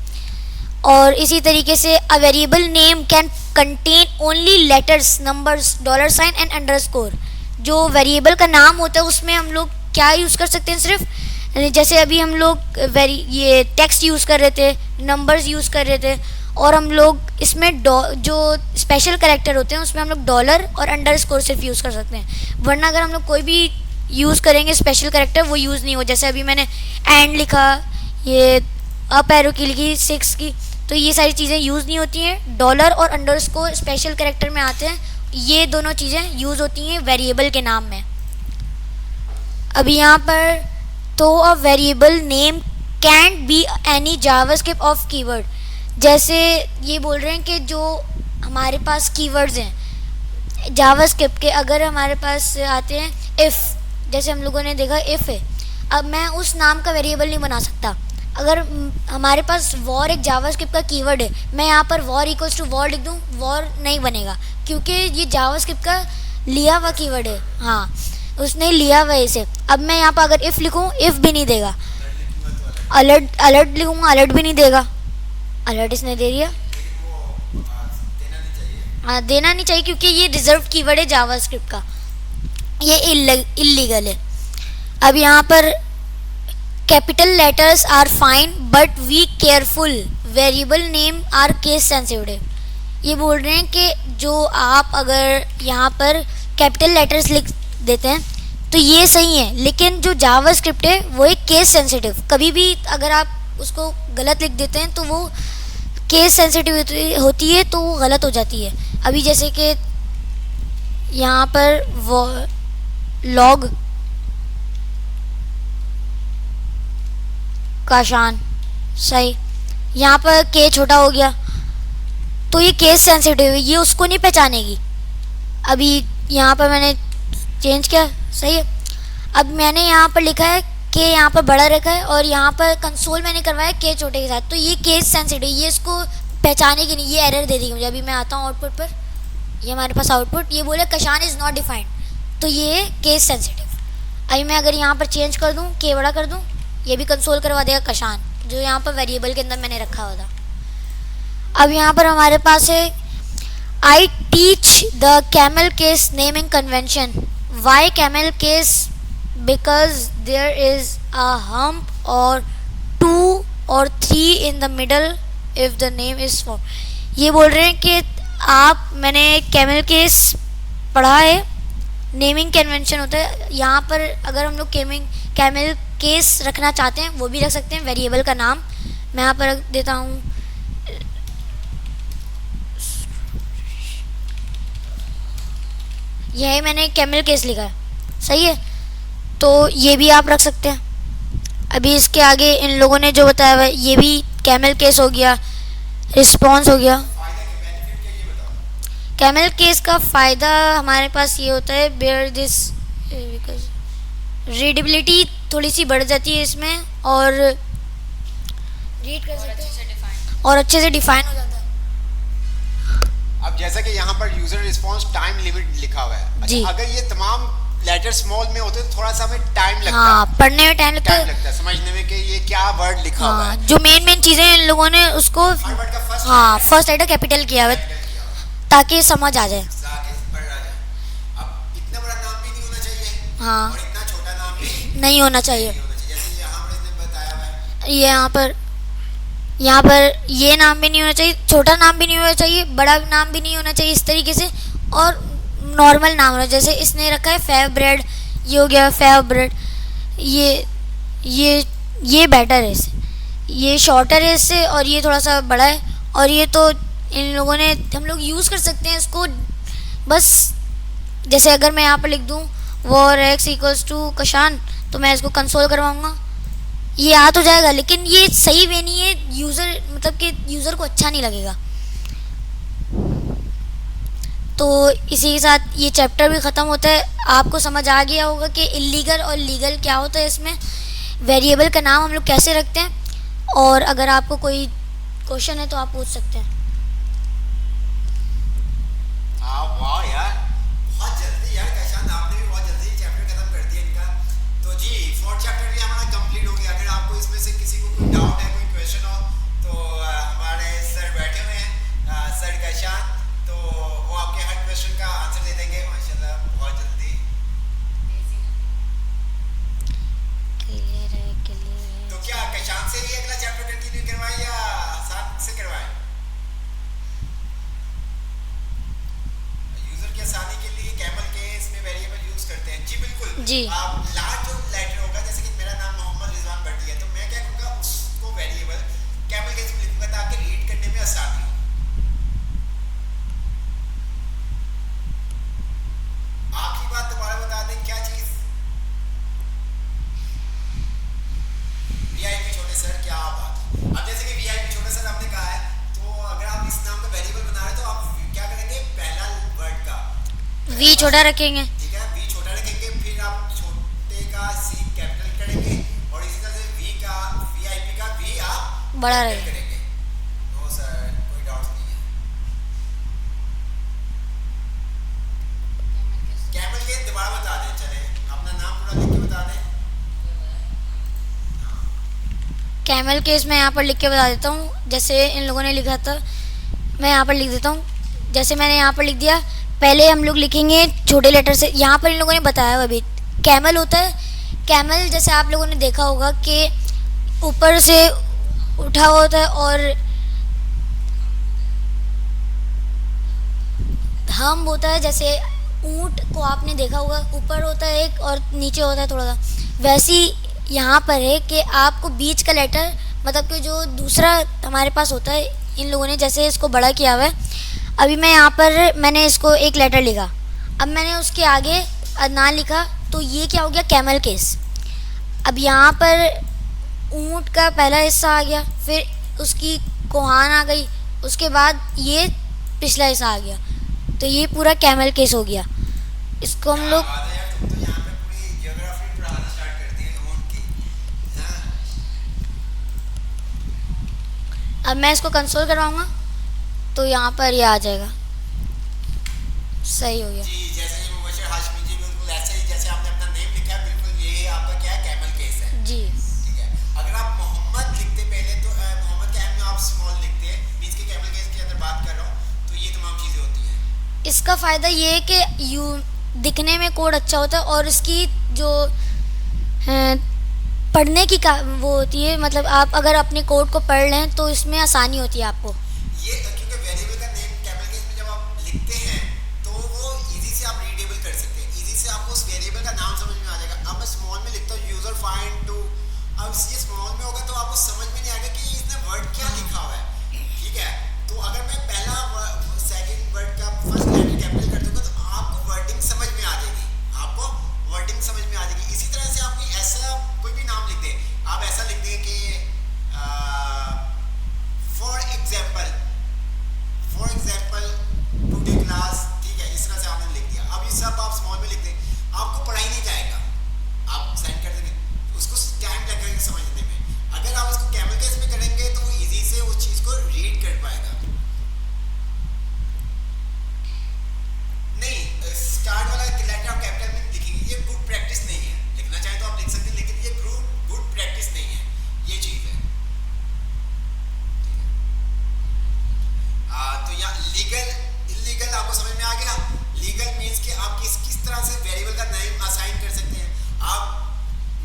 और इसी तरीके से a variable name can contain only letters, numbers, dollar sign and underscore. जो वेरिएबल का नाम होता है उसमें हम लोग क्या यूज़ कर सकते हैं, सिर्फ जैसे अभी हम लोग ये टेक्स्ट यूज़ कर रहे थे, नंबर्स यूज़ कर रहे थे, और हम लोग इसमें जो स्पेशल कैरेक्टर होते हैं उसमें हम लोग डॉलर और अंडरस्कोर सिर्फ यूज़ कर सकते हैं। वरना अगर हम लोग कोई भी यूज़ करेंगे स्पेशल कैरेक्टर वो यूज़ नहीं हो। जैसे अभी मैंने एंड लिखा, ये अप एरो की लिखी 6 की, तो ये सारी चीज़ें यूज़ नहीं होती हैं। डॉलर और अंडरस्कोर स्पेशल कैरेक्टर में आते हैं, ये दोनों चीज़ें यूज़ होती हैं वेरिएबल के नाम में। अभी यहाँ पर तो अ variable name cantt be any JavaScript of keyword. जैसे ये बोल रहे हैं कि जो हमारे पास कीवर्ड्स हैं जावास्क्रिप्ट के, अगर हमारे पास आते हैं इफ़, जैसे हम लोगों ने देखा इफ़ है, अब मैं उस नाम का वेरिएबल नहीं बना सकता। अगर हमारे पास वॉर एक जावास्क्रिप्ट का कीवर्ड है, मैं यहाँ पर वॉर इक्वल्स टू वॉर लिख दूँ, वॉर नहीं बनेगा क्योंकि ये जावास्क्रिप्ट का लिया हुआ कीवर्ड है। हाँ, उसने लिया हुआ इसे। अब मैं यहाँ पर अगर इफ़ लिखूँ, इफ़ भी नहीं देगा। अलर्ट लिखूँगा, अलर्ट भी नहीं देगा। अलर्ट इसने दे दिया, हाँ देना नहीं चाहिए क्योंकि ये रिजर्व कीवर्ड है जावास्क्रिप्ट का, ये इलीगल है। अब यहाँ पर capital letters are fine but we careful, variable name are case sensitive. ये बोल रहे हैं कि जो आप अगर यहाँ पर कैपिटल लेटर्स लिख देते हैं तो ये सही है, लेकिन जो जावास्क्रिप्ट है वो एक केस सेंसिटिव। कभी भी अगर आप उसको गलत लिख देते हैं तो वो केस सेंसिटिव होती है, तो वो गलत हो जाती है। अभी जैसे कि यहाँ पर वो लॉग काशान सही, यहाँ पर के छोटा हो गया तो ये केस सेंसिटिव है, ये उसको नहीं पहचानेगी। अभी यहाँ पर मैंने चेंज किया, सही है। अब मैंने यहाँ पर लिखा है के यहाँ पर बड़ा रखा है और यहाँ पर कंसोल मैंने करवाया के छोटे के साथ, तो ये केस सेंसिटिव, ये इसको पहचानेगी नहीं, ये एरर दे देगी मुझे। अभी मैं आता हूँ आउटपुट पर, ये हमारे पास आउटपुट, ये बोले कशान इज़ नॉट डिफाइंड, तो ये केस सेंसिटिव। अभी मैं अगर यहाँ पर चेंज कर दूँ, के बड़ा कर दूँ, ये भी कंसोल करवा देगा कशान, जो यहाँ पर वेरिएबल के अंदर मैंने रखा हुआ था। अब यहाँ पर हमारे पास है I teach the camel case naming convention. Why camel case? Because there is a hump or 2 or 3 in the middle if the name is formed। ये बोल रहे हैं कि आप, मैंने कैमल केस पढ़ा है, नेमिंग कन्वेंशन होता है। यहाँ पर अगर हम लोग कैमल केस रखना चाहते हैं वो भी रख सकते हैं, वेरिएबल का नाम मैं यहाँ पर रख देता हूँ यही मैंने कैमल केस लिखा है, सही है, तो ये भी आप रख सकते हैं। अभी इसके आगे इन लोगों ने जो बताया हुआ है ये भी कैमल केस हो गया, रिस्पॉन्स हो गया। कैमल केस का फ़ायदा हमारे पास ये होता है, बेयर दिस रीडेबिलिटी थोड़ी सी बढ़ जाती है इसमें, और रीड कर सकते हैं और अच्छे से डिफाइन हो जाता है। अब जैसा कि यहाँ पर यूजर रिस्पांस टाइम लिमिट लिखा हुआ है, जी। अगर ये तमाम लेटर स्मॉल में होते तो थोड़ा सा हमें टाइम लगता हाँ, पढ़ने में टाइम लगता टाइम है। लगता है समझने में कि ये क्या वर्ड लिखा हुआ हाँ, है। जो मेन चीज़ें इन लोगों ने उसको हर वर्ड का फर्स्ट हाँ फर्स्ट लेटर कैपिटल किया हुआ है ताकि समझ आ जाए। जाके पढ़ रहा जाए। अब इतना बड़ा नाम भी नहीं होना चाहिए हाँ, और इतना छोटा नाम भी नहीं होना चाहिए। नहीं होना चाहिए, जैसे यहाँ पर इसने बताया हुआ है। ये यहाँ पर ये नाम भी नहीं होना चाहिए, छोटा नाम भी नहीं होना चाहिए, बड़ा नाम भी नहीं होना चाहिए, इस तरीके से, और नॉर्मल नाम होना, जैसे इसने रखा है फेव ब्रेड, ये हो गया फेव ब्रेड, ये बेटर है इससे, ये शॉर्टर है इससे, और ये थोड़ा सा बड़ा है, और ये तो इन लोगों ने हम लोग यूज़ कर सकते हैं इसको। बस जैसे अगर मैं यहाँ पर लिख दूँ वॉर एक्स इक्वल्स टू कशान, तो मैं इसको कंसोल करवाऊँगा, ये आ तो जाएगा, लेकिन ये सही वे नहीं है, यूज़र मतलब कि यूज़र को अच्छा नहीं लगेगा। तो इसी के साथ ये चैप्टर भी ख़त्म होता है। आपको समझ आ गया होगा कि इलीगल और लीगल क्या होता है, इसमें वेरिएबल का नाम हम लोग कैसे रखते हैं, और अगर आपको कोई क्वेश्चन है तो आप पूछ सकते हैं। वाह यार, बहुत जल्दी यार कशान, आपने भी बहुत जल्दी चैप्टर खत्म कर दिया इनका। तो जी फोर्थ चैप्टर भी हमारा कंप्लीट हो गया। अगर आपको इसमें से किसी को कोई डाउट है, कोई क्वेश्चन हो, तो हमारे सर बैठे हुए हैं, सर कशान, तो वो आपके हर क्वेश्चन का आंसर दे देंगे माशाल्लाह बहुत जल्दी। क्लियर है, क्लियर है। तो क्या कशान से ही अगला चैप्टर कंटिन्यू करवाएं या साथ से करवाएं? यूजर की आसानी के लिए कैमल केस में वेरिएबल यूज करते हैं। जी बिल्कुल जी। आप लास्ट जो लेटर होगा, जैसे कि मेरा नाम मोहम्मद रिजवान भट्टी है, तो मैं क्या करूँगा, उसको वेरिएबल कैमल केस में लिखूंगा ताकि रीड करने में आसानी हो। आखिरी बात दोबारा बता दें, क्या चीज? वीआईपी छोटे सर, क्या बात। अब जैसे कि वीआईपी छोटे सर हमने कहा है, तो अगर आप इस नाम का वेरिएबल बना रहे हैं तो आप क्या करेंगे, पहला वर्ड का वी छोटा रखेंगे, ठीक है, वी छोटा रखेंगे, फिर आप छोटे का सी कैपिटल करेंगे, और इसी तरह से वी का वीआईपी का वी आप बड़ा कैपिटल रहेगा। करेंगे। नो सर, कोई डाउट नहीं है। कैमल के दोबारा बता दें, चले अपना नाम पूरा लिख के बता दें। कैमल केस मैं यहाँ पर लिख के बता देता हूँ, जैसे इन लोगों ने लिखा था, मैं यहाँ पर लिख देता हूँ। जैसे मैंने यहाँ पर लिख दिया, पहले हम लोग लिखेंगे छोटे लेटर से। यहाँ पर इन लोगों ने बताया हुआ अभी कैमल होता है, कैमल जैसे आप लोगों ने देखा होगा कि ऊपर से उठा हुआ होता है, और हम होता है, जैसे ऊंट को आपने देखा होगा, ऊपर होता है एक और नीचे होता है थोड़ा सा, वैसे ही यहाँ पर है कि आपको बीच का लेटर, मतलब कि जो दूसरा हमारे पास होता है, इन लोगों ने जैसे इसको बड़ा किया हुआ है। अभी मैं यहाँ पर मैंने इसको एक लेटर लिखा, अब मैंने उसके आगे अदनान लिखा, तो ये क्या हो गया, कैमल केस। अब यहाँ पर ऊंट का पहला हिस्सा आ गया, फिर उसकी कोहान आ गई, उसके बाद ये पिछला हिस्सा आ गया, तो ये पूरा कैमल केस हो गया। इसको हम लोग बात है यार, तुम तो यहाँ पे पूरी ज्योग्राफी पढ़ाना स्टार्ट कर दी है ऊंट की। हाँ। अब मैं इसको कंसोल करवाऊंगा, तो यहाँ पर ये आ जाएगा, सही हो गया। जी, जैसे ये मुबशर हाशमी जी बिल्कुल ऐसे ही जैसे आपने अपना नेम लिखा है, बिल्कुल ये आपका क्या है, कैमल केस है। जी, ठीक है, अगर आप मोहम्मद लिखते पहले, तो मोहम्मद के एम में आप स्मॉल लिखते हैं, बीच के कैमल केस की अगर बात कर रहा हूँ, तो ये तमाम चीज़ें होती हैं। इसका फ़ायदा ये है कि यू दिखने में कोड अच्छा होता है, और इसकी जो पढ़ने की वो होती है, मतलब आप अगर अपने कोड को पढ़ लें तो इसमें आसानी होती है आपको। ये क्योंकि वेरिएबल का नेम कैमल केस में जब आप लिखते हैं तो वो इजी से आप रीडेबल कर सकते हैं, इजी से आपको उस वेरिएबल का नाम समझ में आ जाएगा। अब मैं स्मॉल में लिखता हूँ यूजर फाइंड टू, अब ये स्मॉल में होगा तो आपको समझ में नहीं आएगा कि इसने वर्ड क्या लिखा हुआ है। ठीक है, तो अगर मैं पहला सेकंड वर्ड का फर्स्ट लेटर कैपिटल कर दूंगा तो आपको वर्डिंग समझ में क्लास, ठीक है, इस तरह से आपने लिख दिया। अब ये सब आप स्मॉल में लिख दें, आपको पढ़ाई नहीं जाएगा, आप सेंड कर देंगे, उसको टाइम लगेगा समझने में। अगर आप उसको कैमल केस में करेंगे तो वो इजी से उस चीज़ को रीड कर पाएगा। नहीं, स्टार्ट वाला लेटर आप कैपिटल में लिखेंगे, ये गुड प्रैक्टिस नहीं है। लिखना चाहे तो आप लिख सकते हैं, लेकिन ये गुड प्रैक्टिस नहीं है, ये चीज़ है। तो यहाँ लीगल इलीगल आपको समझ में आ गया। लीगल मींस कि आप किस तरह से वेरिएबल का नेम असाइन कर सकते हैं। आप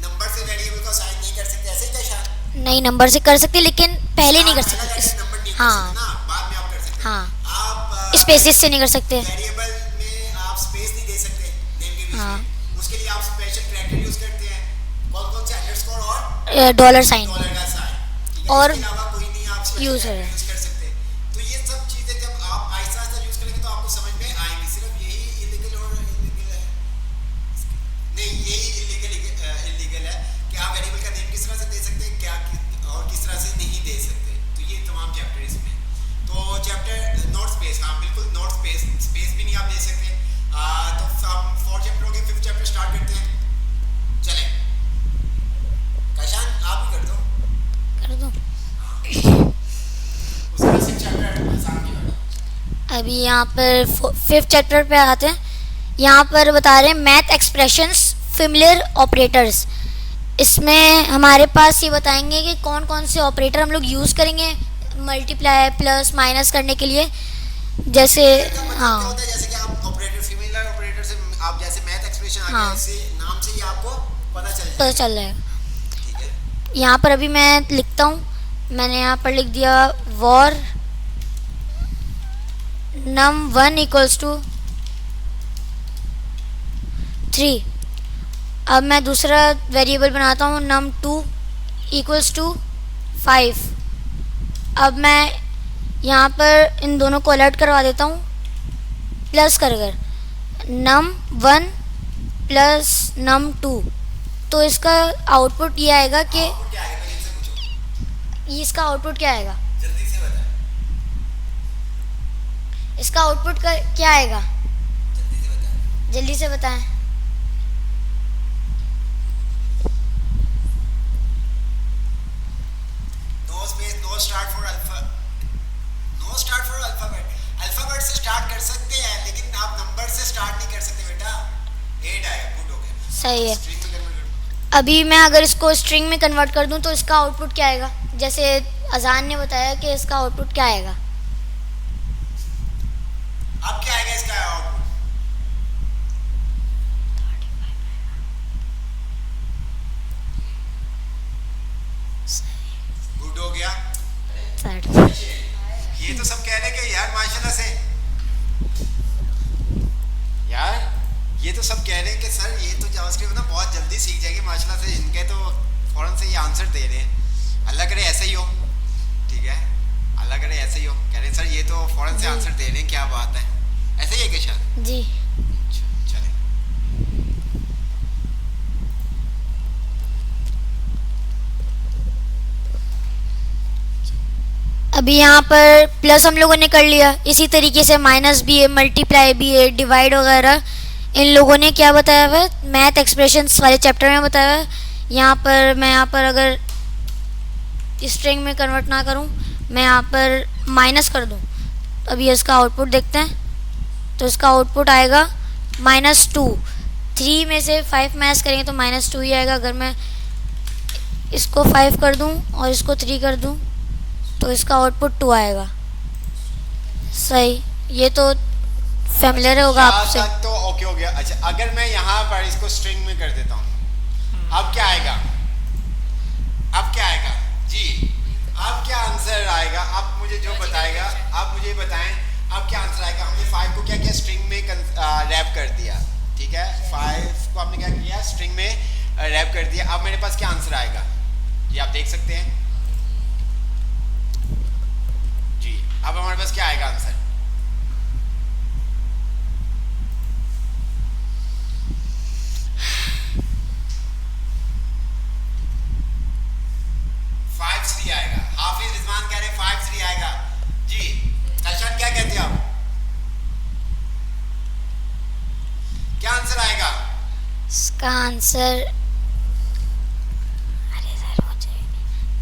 नंबर से वेरिएबल को असाइन नहीं कर सकते, ऐसे ही क्या शान? नहीं, नंबर से कर सकते लेकिन पहले नहीं कर सकते। नंबर नहीं कर हाँ सकते ना, बाद में आप कर सकते हैं। हाँ, आप स्पेसिस से नहीं कर सकते। वेरिएबल में आप स्पेस नहीं दे सकते नेम के बीच हाँ। में, उसके लिए आप स्पेशल कैरेक्टर यूज करते हैं। कौन से अंडरस्कोर और डॉलर साइन डॉलर का साइन, और इसके अलावा कोई नहीं आप स्पेशल यूज कैरेक्टर है। यूज कर सकते। तो ये सब चीजें जब आप आहिस्ता आहिस्ता यूज करेंगे तो आपको समझ में आएंगी। सिर्फ यही इलीगल और इलीगल है, नहीं यही इलीगल है कि आप वेरिएबल का नेम किस तरह से दे सकते हैं, क्या और किस तरह से नहीं दे सकते। तो ये तमाम चैप्टर इसमें। तो चैप्टर नोट स्पेस, हाँ बिल्कुल नोट स्पेस भी नहीं आप दे सकते। तो हम 4 चैप्टर हो गए, 5th चैप्टर स्टार्ट करते हैं। चलें काशान आप ही कर दो। कर दूं? उसके बाद 6 चैप्टर आसान की बात। अभी यहाँ पर 5th चैप्टर पे आते हैं। यहाँ पर बता रहे हैं मैथ एक्सप्रेशंस फिमिलियर ऑपरेटर्स। इसमें हमारे पास ये बताएंगे कि कौन कौन से ऑपरेटर हम लोग यूज़ करेंगे मल्टीप्लाई प्लस माइनस करने के लिए। जैसे हाँ होता है जैसे कि आप ऑपरेटर फिमिलियर ऑपरेटर से आप जैसे मैथ एक्सप्रेशन आ हाँ। गया, इससे नाम से ही आपको पता चल पता जाएगा। चल जाएगा। ठीक है, यहाँ पर अभी मैं लिखता हूँ, मैंने यहाँ पर लिख दिया वॉर num1 इक्वल्स टू 3। अब मैं दूसरा वेरिएबल बनाता हूँ num2 इक्वल्स टू 5। अब मैं यहाँ पर इन दोनों को अलर्ट करवा देता हूँ प्लस कर num1 प्लस num2। तो इसका आउटपुट ये आएगा कि आपको क्या आएगा पहले इनसे पूछो, इसका आउटपुट क्या आएगा, जल्दी से बताएं, इसका आउटपुट का क्या आएगा, जल्दी से बताएं। जल्दी से बताएं। No space, no start for alpha, no start for alphabet. Alphabet से स्टार्ट कर सकते हैं लेकिन आप नंबर से स्टार्ट नहीं कर सकते बेटा। 8 आएगा, गुड हो गया। सही है। स्ट्रिंग में कन्वर्ट कर दो। अभी मैं अगर इसको स्ट्रिंग में कन्वर्ट कर दूं तो इसका आउटपुट क्या आएगा, जैसे अजान ने बताया कि इसका आउटपुट क्या आएगा। अब क्या आएगा इसका आउटपुट? गुड हो गया। ये तो सब कह रहे हैं कि यार माशाल्लाह से, यार ये तो सब कह रहे हैं कि सर ये तो जावास्क्रिप्ट ना बहुत जल्दी सीख जाएगी माशाल्लाह से। इनके तो फौरन से ये आंसर दे रहे हैं। अल्लाह करे ऐसा ही हो, ठीक है, अल्लाह करे ऐसा ही हो। कह रहे हैं सर ये तो फौरन से आंसर दे रहे हैं, क्या बात है, ऐसे ही है क्या शायद? जी चले अभी यहाँ पर प्लस हम लोगों ने कर लिया, इसी तरीके से माइनस भी है, मल्टीप्लाई भी है, डिवाइड वगैरह इन लोगों ने क्या बताया हुआ है मैथ एक्सप्रेशंस वाले चैप्टर में बताया हुआ है। यहाँ पर मैं यहाँ पर अगर स्ट्रिंग में कन्वर्ट ना करूँ, मैं यहाँ पर माइनस कर दूँ, अभी इसका आउटपुट देखते हैं। तो इसका आउटपुट आएगा -2। 3 में से 5 माइनस करेंगे तो -2 ही आएगा। अगर मैं इसको 5 कर दूँ और इसको 3 कर दूँ तो इसका आउटपुट 2 आएगा। सही, ये तो फैमिलियर होगा आपसे। यहाँ तक तो ओके हो गया। अच्छा अगर मैं यहाँ पर इसको स्ट्रिंग में कर देता हूँ, अब क्या आएगा, अब क्या आएगा जी, अब क्या आंसर आएगा? अब मुझे जो बताएगा, आप मुझे बताएं अब क्या आंसर आएगा। हमने 5 को क्या किया, स्ट्रिंग में रैप कर दिया, ठीक है, 5 को हमने क्या किया, स्ट्रिंग में रैप कर दिया। अब मेरे पास क्या आंसर आएगा ये आप देख सकते हैं जी। अब हमारे पास क्या आएगा आंसर, आएगा। हाफिज रिजवान कह रहे 5-3 आएगा जी। कलशन क्या कहते हैं आप? इसका आंसर, अरे सर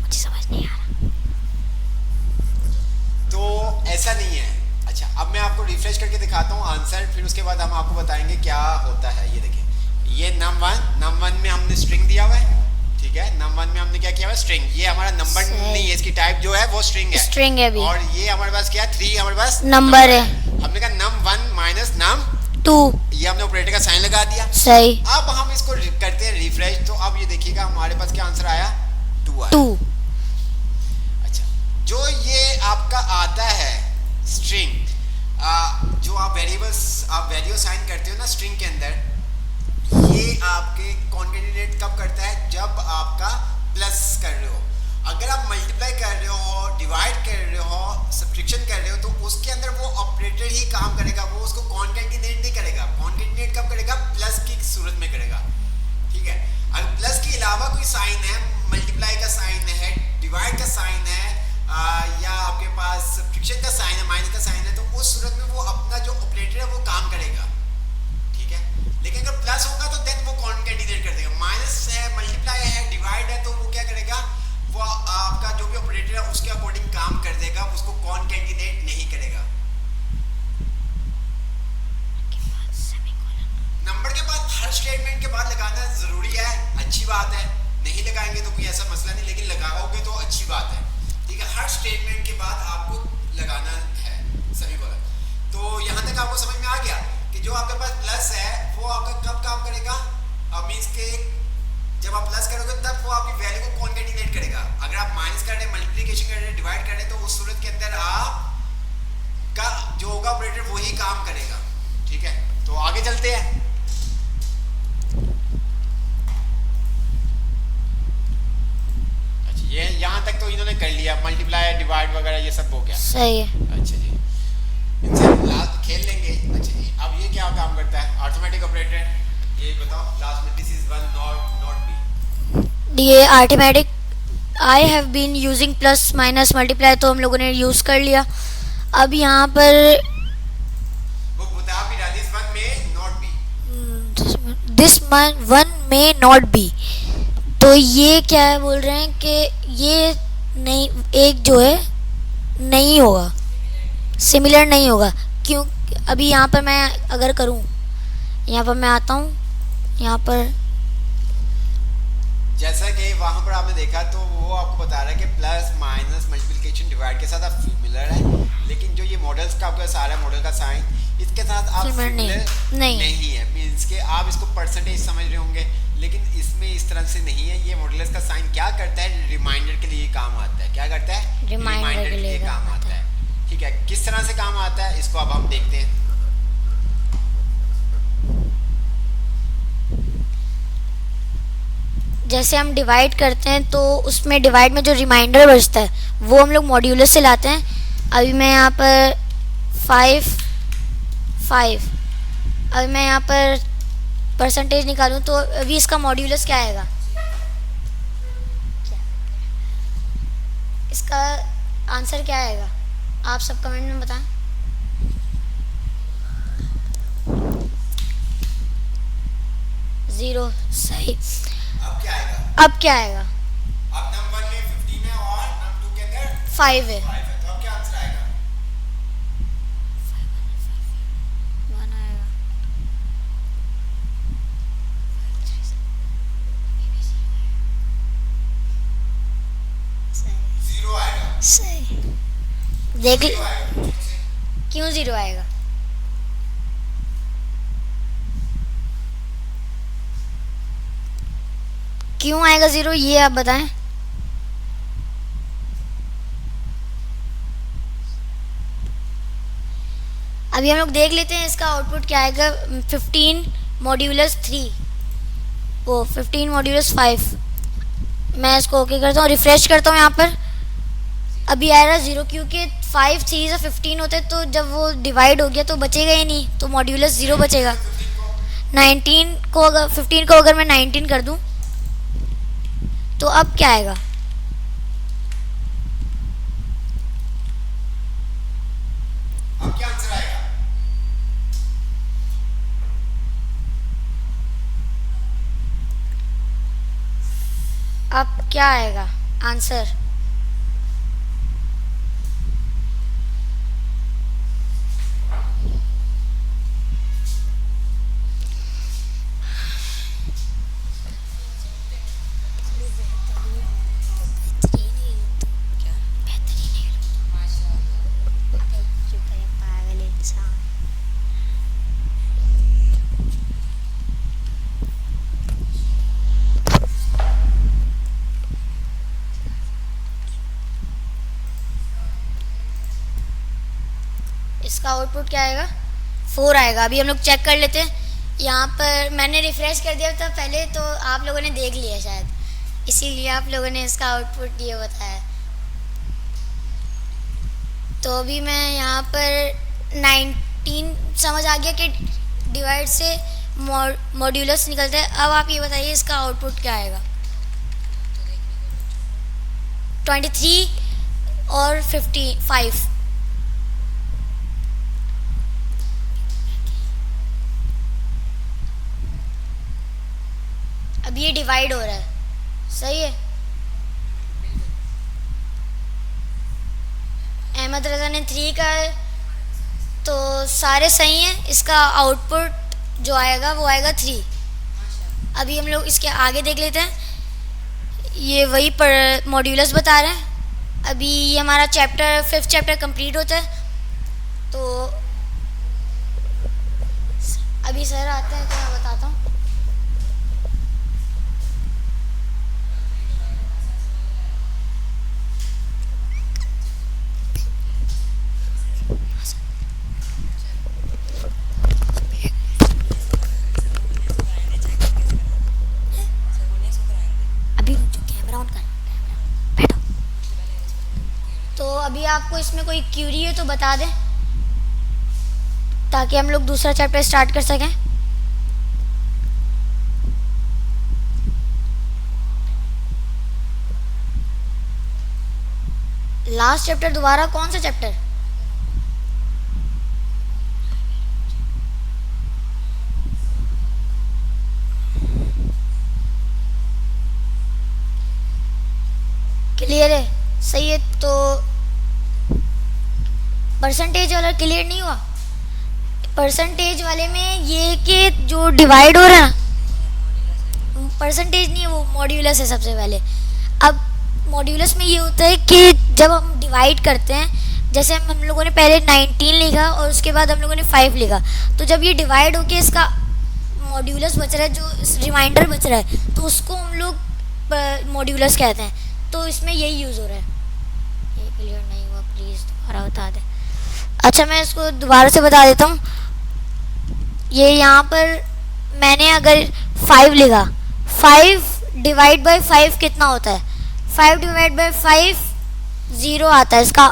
मुझे समझ नहीं आ रहा। तो ऐसा नहीं है। अच्छा, अब मैं आपको रिफ्रेश करके दिखाता हूँ आंसर, फिर उसके बाद हम आपको बताएंगे क्या होता है। ये देखिए, ये num1 में हमने स्ट्रिंग दिया हुआ है, ठीक है। num1 में हमने क्या किया हुआ है, स्ट्रिंग। ये हमारा नंबर नहीं है, इसकी टाइप जो है वो स्ट्रिंग है। स्ट्रिंग है भी। और ये हमारे पास क्या है, 3 हमारे पास नंबर है। हमने कहा num1 माइनस num2, ये हमने ऑपरेटर का साइन लगा दिया। सही। अब हम इसको करते हैं रिफ्रेश, तो अब ये देखिएगा हमारे पास क्या आंसर आया, 2 आया। 2। अच्छा, जो ये आपका आता है स्ट्रिंग, जो आप वेरिएबल्स, आप वैल्यू साइन करते हो ना स्ट्रिंग के अंदर, ये आपके कॉन्केटिनेट कब करता है, जब आपका प्लस कर रहे हो। अगर आप मल्टीप्लाई कर रहे हो, डिवाइड कर रहे हो, सब्ट्रैक्शन कर रहे हो, तो उसके अंदर वो ऑपरेटर ही काम करेगा, वो उसको कॉन्केटिनेट नहीं करेगा। कॉन्केटिनेट कब करेगा, प्लस की सूरत में करेगा, ठीक है। अगर प्लस के अलावा कोई साइन है, मल्टीप्लाई का साइन है, डिवाइड का साइन है, या आपके पास सब्ट्रैक्शन का साइन है, माइनस का साइन है, तो उस सूरत में वो अपना जो ऑपरेटर है वो काम करेगा, ठीक है। लेकिन अगर प्लस होगा तो देन वो कॉन्केटिनेट कर देगा। माइनस है, मल्टीप्लाई है, डिवाइड है, तो वो क्या करेगा, वो आपका जो भी ऑपरेटर है उसके अकॉर्डिंग काम कर देगा, उसको कॉन्केटिनेट नहीं करेगा। नंबर के बाद हर स्टेटमेंट के बाद लगाना जरूरी है, अच्छी बात है। नहीं लगाएंगे तो कोई ऐसा मसला नहीं, लेकिन लगाओगे तो अच्छी बात है, ठीक है। हर स्टेटमेंट के बाद आपको लगाना है सेमीकोलन। तो यहाँ तक आपको समझ में आ गया कि जो आपके पास प्लस है वो आपका कब काम करेगा, मीन्स के जब आप प्लस करोगे तब वो आपकी वैल्यू को कॉन्केटिनेट करेगा। अगर आप माइनस कर रहे हैं, मल्टीप्लिकेशन कर रहे हैं, डिवाइड कर रहे हैं, तो उस सूरत के अंदर आप का जो होगा ऑपरेटर वही काम करेगा, ठीक है। तो आगे चलते हैं। अच्छा, ये यहाँ तक तो इन्होंने कर लिया, मल्टीप्लाई डिवाइड वगैरह ये सब हो गया, सही है। अच्छा जी, इनसे लास्ट खेल लेंगे। अच्छा जी, अब ये क्या काम करता है, अरिथमेटिक ऑपरेटर, ये बताओ लास्ट में, दिस इज 1 नॉट बी। ये arithmetic, I have been using plus minus multiply, तो हम लोगों ने यूज़ कर लिया। अब यहाँ पर वो बता भी रहा, दिस 1 में नॉट बी, दिस 1 में नॉट बी, तो ये क्या है, बोल रहे हैं कि ये नहीं, एक जो है नहीं होगा, सिमिलर नहीं होगा। क्यों, अभी यहाँ पर मैं अगर करूँ, यहाँ पर मैं आता हूँ, यहाँ पर जैसा कि वहां पर आपने देखा, तो वो आपको बता रहा है कि प्लस माइनस मल्टीप्लिकेशन डिवाइड के साथ आप सिमिलर है, लेकिन जो ये मॉडल्स का आपका सारा मॉडल का साइन, इसके साथ आप सिमिलर सिमिलर नहीं है। मीन्स के आप इसको परसेंटेज समझ रहे होंगे, लेकिन इसमें इस तरह से नहीं है। ये मॉडल्स का साइन क्या करता है, रिमाइंडर के लिए काम आता है। क्या करता है, रिमाइंडर के लिए काम आता है, ठीक है। किस तरह से काम आता है इसको अब हम देखते हैं। जैसे हम डिवाइड करते हैं तो उसमें डिवाइड में जो रिमाइंडर बचता है वो हम लोग मॉड्यूलस से लाते हैं। अभी मैं यहाँ पर 5 अभी मैं यहाँ पर परसेंटेज निकालूँ तो अभी इसका मॉड्यूलस क्या आएगा, इसका आंसर क्या आएगा, आप सब कमेंट में बताएं। ज़ीरो, सही। अब क्या आएगा, अब क्या आएगा, अब नंबर में 15 है और नंबर 2 के अंदर 5 है। 5 है, तो अब क्या आंसर आएगा, 1 आएगा। जीरो आएगा। सही, देख जीरो आएगा। क्यों ज़ीरो आएगा, क्यों आएगा ज़ीरो, ये आप बताएं। अभी हम लोग देख लेते हैं इसका आउटपुट क्या आएगा। 15 मॉड्यूलस 3, वो 15 मॉड्यूलस 5। मैं इसको ओके करता हूँ, रिफ्रेश करता हूँ। यहाँ पर अभी आ रहा 0, क्योंकि 5 3 से 15 होते हैं, तो जब वो डिवाइड हो गया तो बचेगा ही नहीं, तो मॉड्यूलस 0 बचेगा। 19 को अगर 15 को अगर मैं 19 कर दूँ तो अब क्या आएगा, अब क्या आंसर आएगा, क्या आएगा आंसर? पागल इंसान। इसका आउटपुट क्या आएगा? 4 आएगा। अभी हम लोग चेक कर लेते हैं। यहाँ पर मैंने रिफ्रेश कर दिया था पहले, तो आप लोगों ने देख लिया शायद, इसीलिए आप लोगों ने इसका आउटपुट ये बताया। तो अभी मैं यहाँ पर 19 समझ आ गया कि डिवाइड से मॉड्यूलस निकलता है। अब आप ये बताइए इसका आउटपुट क्या आएगा? 23 और 55। अब ये डिवाइड हो रहा है, सही है। अहमद रजा ने 3 का है, तो सारे सही हैं। इसका आउटपुट जो आएगा वो आएगा 3। अभी हम लोग इसके आगे देख लेते हैं। ये वही पर मॉड्यूलस बता रहे हैं। अभी ये हमारा चैप्टर 5th चैप्टर कंप्लीट होता है। तो अभी सर आते हैं तो मैं बताता हूँ। तो अभी आपको इसमें कोई क्यूरी है तो बता दें, ताकि हम लोग दूसरा चैप्टर स्टार्ट कर सकें। लास्ट चैप्टर दोबारा कौन सा चैप्टर? क्लियर है, सही है। तो परसेंटेज वाला क्लियर नहीं हुआ? परसेंटेज वाले में ये कि जो डिवाइड हो रहा है, परसेंटेज नहीं है, वो मॉड्यूलस है सबसे पहले। अब मॉड्यूलस में ये होता है कि जब हम डिवाइड करते हैं, जैसे हम लोगों ने पहले 19 लिखा और उसके बाद हम लोगों ने 5 लिखा, तो जब ये डिवाइड होके इसका मॉड्यूलस बच रहा है, जो रिमाइंडर बच रहा है, तो उसको हम लोग मॉड्यूलस कहते हैं। तो इसमें यही यूज़ हो रहा है। ये क्लियर नहीं हुआ, प्लीज़ दोबारा बता दें। अच्छा, मैं इसको दोबारा से बता देता हूँ। ये यहाँ पर मैंने अगर 5 लिखा, 5 डिवाइड बाय 5 कितना होता है? 5 डिवाइड बाय 5 0 आता है इसका।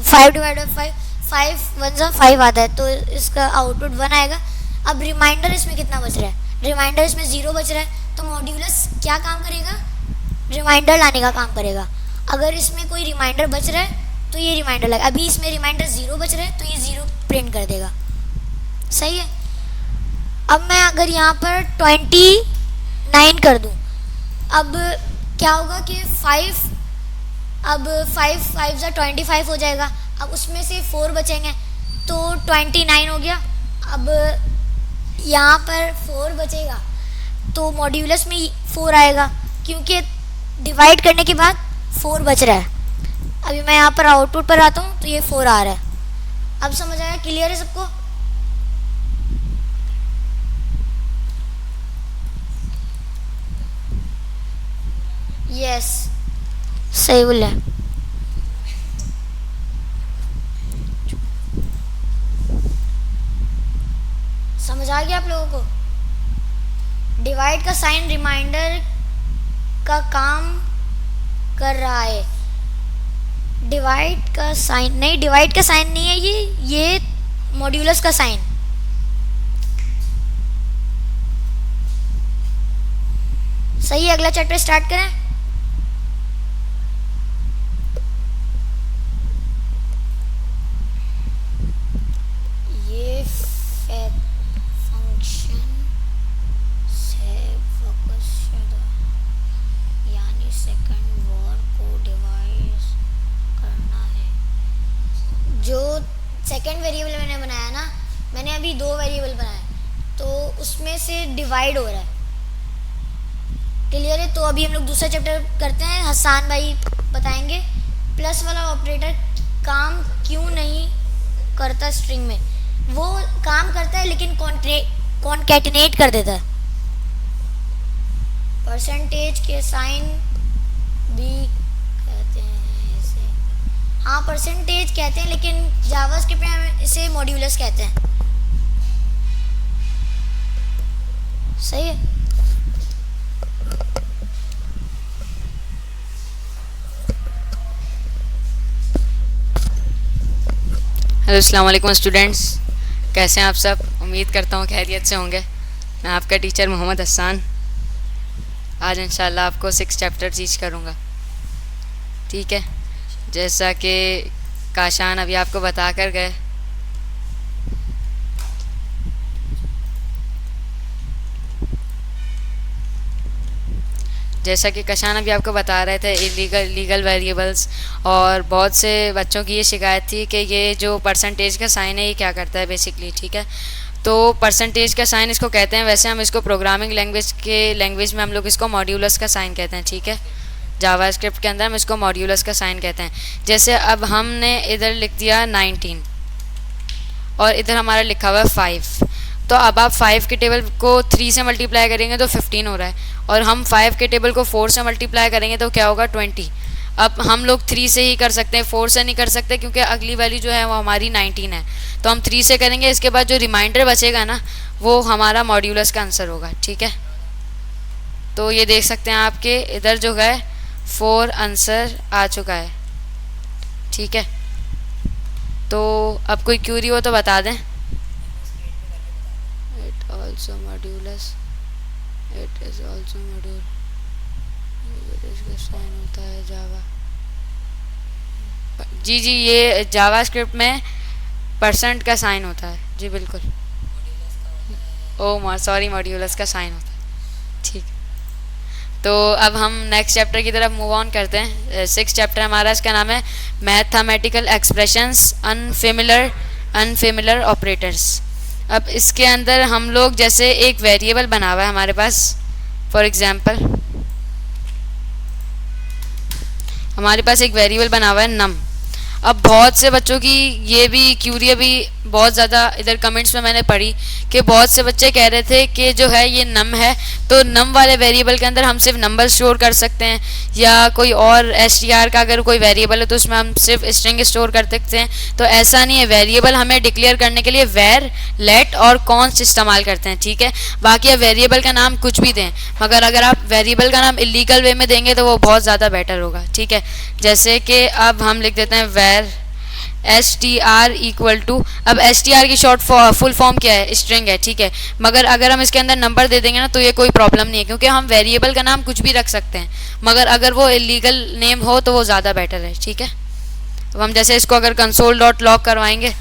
5 डिवाइड बाय 5 1 सा 5 आता है, तो इसका आउटपुट 1 आएगा। अब रिमाइंडर इसमें कितना बच रहा है? रिमाइंडर इसमें 0 बच रहा है, तो मॉड्यूलस क्या काम करेगा? रिमाइंडर लाने का काम करेगा। अगर इसमें कोई रिमाइंडर बच रहा है तो ये रिमाइंडर लगा। अभी इसमें रिमाइंडर 0 बच रहा है, तो ये 0 प्रिंट कर देगा, सही है। अब मैं अगर यहाँ पर 29 कर दूँ, अब क्या होगा कि 5 5 25 हो जाएगा। अब उसमें से 4 बचेंगे, तो 29 हो गया। अब यहाँ पर 4 बचेगा, तो मॉड्यूलस में 4 आएगा, क्योंकि डिवाइड करने के बाद 4 बच रहा है। अभी मैं यहाँ पर आउटपुट पर आता हूँ, तो ये 4 आ रहा है। अब समझ आया? क्लियर है सबको? यस, सही बोला। समझ आ गया आप लोगों को? डिवाइड का साइन रिमाइंडर का काम कर रहा है। डिवाइड का साइन नहीं, डिवाइड का साइन नहीं है ये मॉड्यूलस का साइन। सही है, अगला चैप्टर स्टार्ट करें। ये फंक्शन से फोकस यानी से भी 2 वेरिएबल बनाए तो उसमें से डिवाइड हो रहा है। क्लियर है? तो अभी हम लोग दूसरा चैप्टर करते हैं, हसन भाई बताएंगे प्लस वाला ऑपरेटर काम क्यों नहीं करता स्ट्रिंग में। वो काम करता है लेकिन कॉन्कैटिनेट कर देता है। परसेंटेज के साइन भी कहते हैं इसे, हाँ परसेंटेज कहते हैं, लेकिन जावास्क्रिप्ट में हम इसे मॉड्यूलस कहते हैं। सही है? हेलो, अस्सलाम वालेकुम स्टूडेंट्स, कैसे हैं आप सब? उम्मीद करता हूँ खैरियत से होंगे। मैं आपका टीचर मोहम्मद हसन आज इंशाल्लाह आपको 6 चैप्टर टीच करूँगा। ठीक है, जैसा कि काशान अभी आपको बता कर गए, जैसा कि कशान अभी आपको बता रहे थे लीगल वेरिएबल्स, और बहुत से बच्चों की ये शिकायत थी कि ये जो परसेंटेज का साइन है ये क्या करता है बेसिकली। ठीक है, तो परसेंटेज का साइन इसको कहते हैं, वैसे हम इसको प्रोग्रामिंग लैंग्वेज में हम लोग इसको मॉड्यूलस का साइन कहते हैं। ठीक है, जावास्क्रिप्ट के अंदर हम इसको मॉड्यूलस का साइन कहते हैं। जैसे अब हमने इधर लिख दिया 19 और इधर हमारा लिखा हुआ है 5, तो अब आप 5 के टेबल को 3 से मल्टीप्लाई करेंगे तो 15 हो रहा है, और हम 5 के टेबल को 4 से मल्टीप्लाई करेंगे तो क्या होगा 20। अब हम लोग 3 से ही कर सकते हैं, 4 से नहीं कर सकते क्योंकि अगली वैल्यू जो है वो हमारी 19 है, तो हम 3 से करेंगे। इसके बाद जो रिमाइंडर बचेगा ना वो हमारा मॉड्यूलस का आंसर होगा। ठीक है, तो ये देख सकते हैं आपके इधर जो है 4 आंसर आ चुका है। ठीक है, तो अब कोई क्यूरी हो तो बता दें। It also modulus, it is also module, इसका साइन होता है जावा। जी, ये जावास्क्रिप्ट में परसेंट का साइन होता है। जी बिल्कुल, ओ सॉरी, मॉड्यूलस का साइन होता है। ठीक, तो अब हम नेक्स्ट चैप्टर की तरफ मूव ऑन करते हैं। 6 चैप्टर हमारा, इसका नाम है मैथमेटिकल एक्सप्रेशंस अनफेमिलियर ऑपरेटर्स। अब इसके अंदर हम लोग जैसे एक वेरिएबल बना हुआ है हमारे पास, फॉर एग्जांपल हमारे पास एक वेरिएबल बना हुआ है नम। अब बहुत से बच्चों की ये भी क्यूरी अभी बहुत ज़्यादा इधर कमेंट्स में मैंने पढ़ी कि बहुत से बच्चे कह रहे थे कि जो है ये नम है, तो नम वाले वेरिएबल के अंदर हम सिर्फ नंबर स्टोर कर सकते हैं, या कोई और str का अगर कोई वेरिएबल है तो उसमें हम सिर्फ स्ट्रिंग स्टोर कर सकते हैं। तो ऐसा नहीं है, वेरिएबल हमें डिक्लेयर करने के लिए वेर, लेट और कॉन्स्ट इस्तेमाल करते हैं। ठीक है, बाकी आप वेरिएबल का नाम कुछ भी दें, मगर अगर आप वेरिएबल का नाम इलीगल वे में देंगे तो वो बहुत ज़्यादा बेटर होगा। ठीक है, जैसे कि अब हम लिख देते हैं वेर str इक्वल टू, अब str की शॉर्ट फुल फॉर्म क्या है? स्ट्रिंग है। ठीक है, मगर अगर हम इसके अंदर नंबर दे देंगे ना तो ये कोई प्रॉब्लम नहीं है, क्योंकि हम वेरिएबल का नाम कुछ भी रख सकते हैं, मगर अगर वो इलीगल नेम हो तो वो ज़्यादा बेटर है। ठीक है, अब हम जैसे इसको अगर console.log करवाएंगे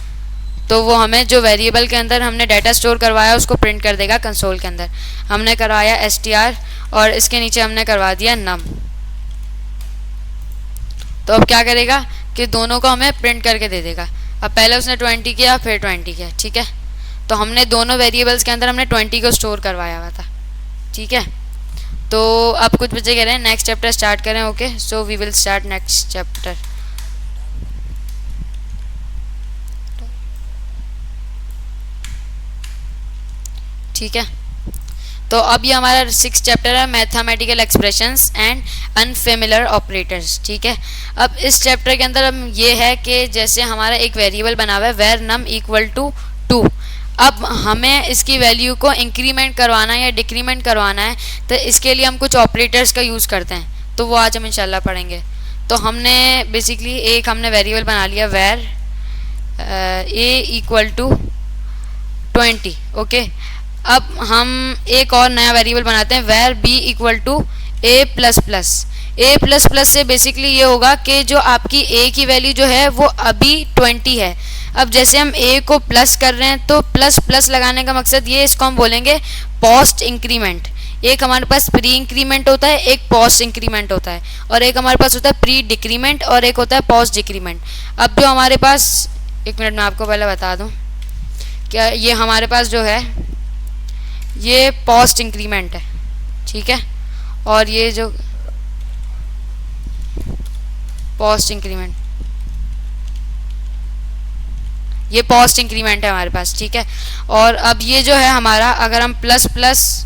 तो वो हमें जो वेरिएबल के अंदर हमने डाटा स्टोर करवाया उसको प्रिंट कर देगा कंसोल के अंदर। हमने करवाया str और इसके नीचे हमने करवा दिया num, तो अब क्या करेगा कि दोनों को हमें प्रिंट करके दे देगा। अब पहले उसने 20 किया, फिर 20 किया। ठीक है, तो हमने दोनों वेरिएबल्स के अंदर हमने 20 को स्टोर करवाया हुआ था। ठीक है, तो अब कुछ बच्चे कह रहे हैं नेक्स्ट चैप्टर स्टार्ट करें। Okay, so we will start next chapter. ठीक है, तो अब ये हमारा 6 चैप्टर है mathematical expressions and unfamiliar operators. ठीक है, अब इस चैप्टर के अंदर हम ये है कि जैसे हमारा एक वेरिएबल बना हुआ है वेर नम इक्वल टू 2, अब हमें इसकी वैल्यू को इंक्रीमेंट करवाना है या डिक्रीमेंट करवाना है, तो इसके लिए हम कुछ ऑपरेटर्स का यूज़ करते हैं, तो वो आज हम इंशाल्लाह पढ़ेंगे। तो हमने बेसिकली एक हमने वेरिएबल बना लिया var a equal to 20। Okay, अब हम एक और नया वेरिएबल बनाते हैं var b equal to a plus plus. A plus plus से बेसिकली ये होगा कि जो आपकी ए की वैल्यू जो है वो अभी 20 है। अब जैसे हम ए को प्लस कर रहे हैं तो प्लस प्लस लगाने का मकसद ये, इसको हम बोलेंगे पोस्ट इंक्रीमेंट। एक हमारे पास प्री इंक्रीमेंट होता है, एक पोस्ट इंक्रीमेंट होता है, और एक हमारे पास होता है प्री डिक्रीमेंट और एक होता है पोस्ट डिक्रीमेंट। अब जो हमारे पास, एक मिनट में आपको पहले बता दूं क्या ये हमारे पास जो है ये पोस्ट इंक्रीमेंट है, ठीक है, और ये जो पोस्ट इंक्रीमेंट, ये पोस्ट इंक्रीमेंट है हमारे पास, ठीक है। और अब ये जो है हमारा, अगर हम प्लस प्लस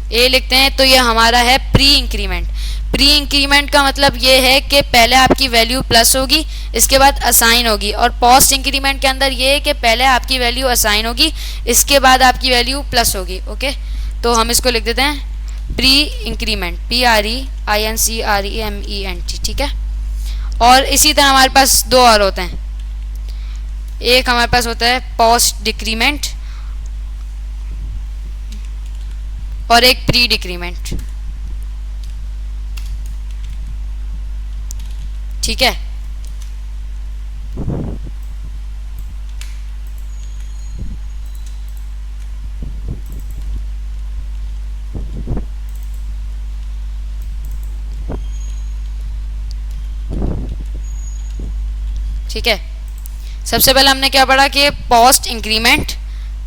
ए लिखते हैं तो ये हमारा है प्री इंक्रीमेंट। प्री इंक्रीमेंट का मतलब ये है कि पहले आपकी वैल्यू प्लस होगी, इसके बाद असाइन होगी, और पोस्ट इंक्रीमेंट के अंदर ये है कि पहले आपकी वैल्यू असाइन होगी, इसके बाद आपकी वैल्यू प्लस होगी। ओके, तो हम इसको लिख देते हैं प्री इंक्रीमेंट, PREINCREMENT, ठीक है। और इसी तरह हमारे पास दो और होते हैं, एक हमारे पास होता है पोस्ट डिक्रीमेंट और एक प्री डिक्रीमेंट, ठीक है। ठीक है, सबसे पहले हमने क्या पढ़ा कि post increment,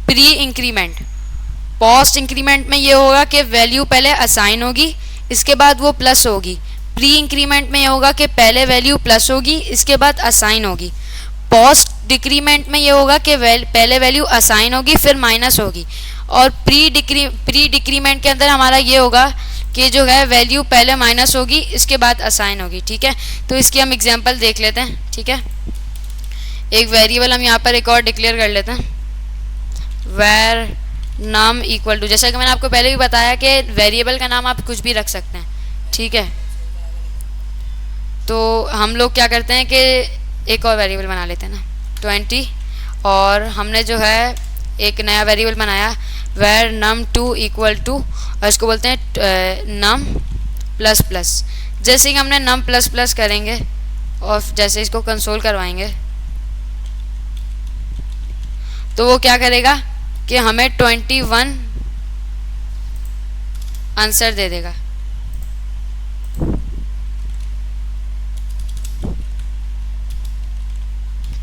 pre increment. Post increment में ये होगा कि वैल्यू पहले असाइन होगी, इसके बाद वो प्लस होगी। प्री इंक्रीमेंट में ये होगा कि पहले वैल्यू प्लस होगी, इसके बाद असाइन होगी। पोस्ट डिक्रीमेंट में ये होगा कि पहले वैल्यू असाइन होगी फिर माइनस होगी। और प्री डिक्रीमेंट के अंदर हमारा ये होगा कि जो है वैल्यू पहले माइनस होगी, इसके बाद असाइन होगी, ठीक है। तो इसकी हम एग्जांपल देख लेते हैं, ठीक है। एक वेरिएबल हम यहाँ पर एक और डिक्लेयर कर लेते हैं, where num इक्वल टू, जैसा कि मैंने आपको पहले भी बताया कि वेरिएबल का नाम आप कुछ भी रख सकते हैं, ठीक है। तो हम लोग क्या करते हैं कि एक और वेरिएबल बना लेते हैं ना, 20, और हमने जो है एक नया वेरिएबल बनाया where num2 इक्वल टू, और इसको बोलते हैं num प्लस प्लस। जैसे कि हमने num प्लस प्लस करेंगे और जैसे इसको कंसोल करवाएंगे तो वो क्या करेगा कि हमें 21 आंसर दे देगा,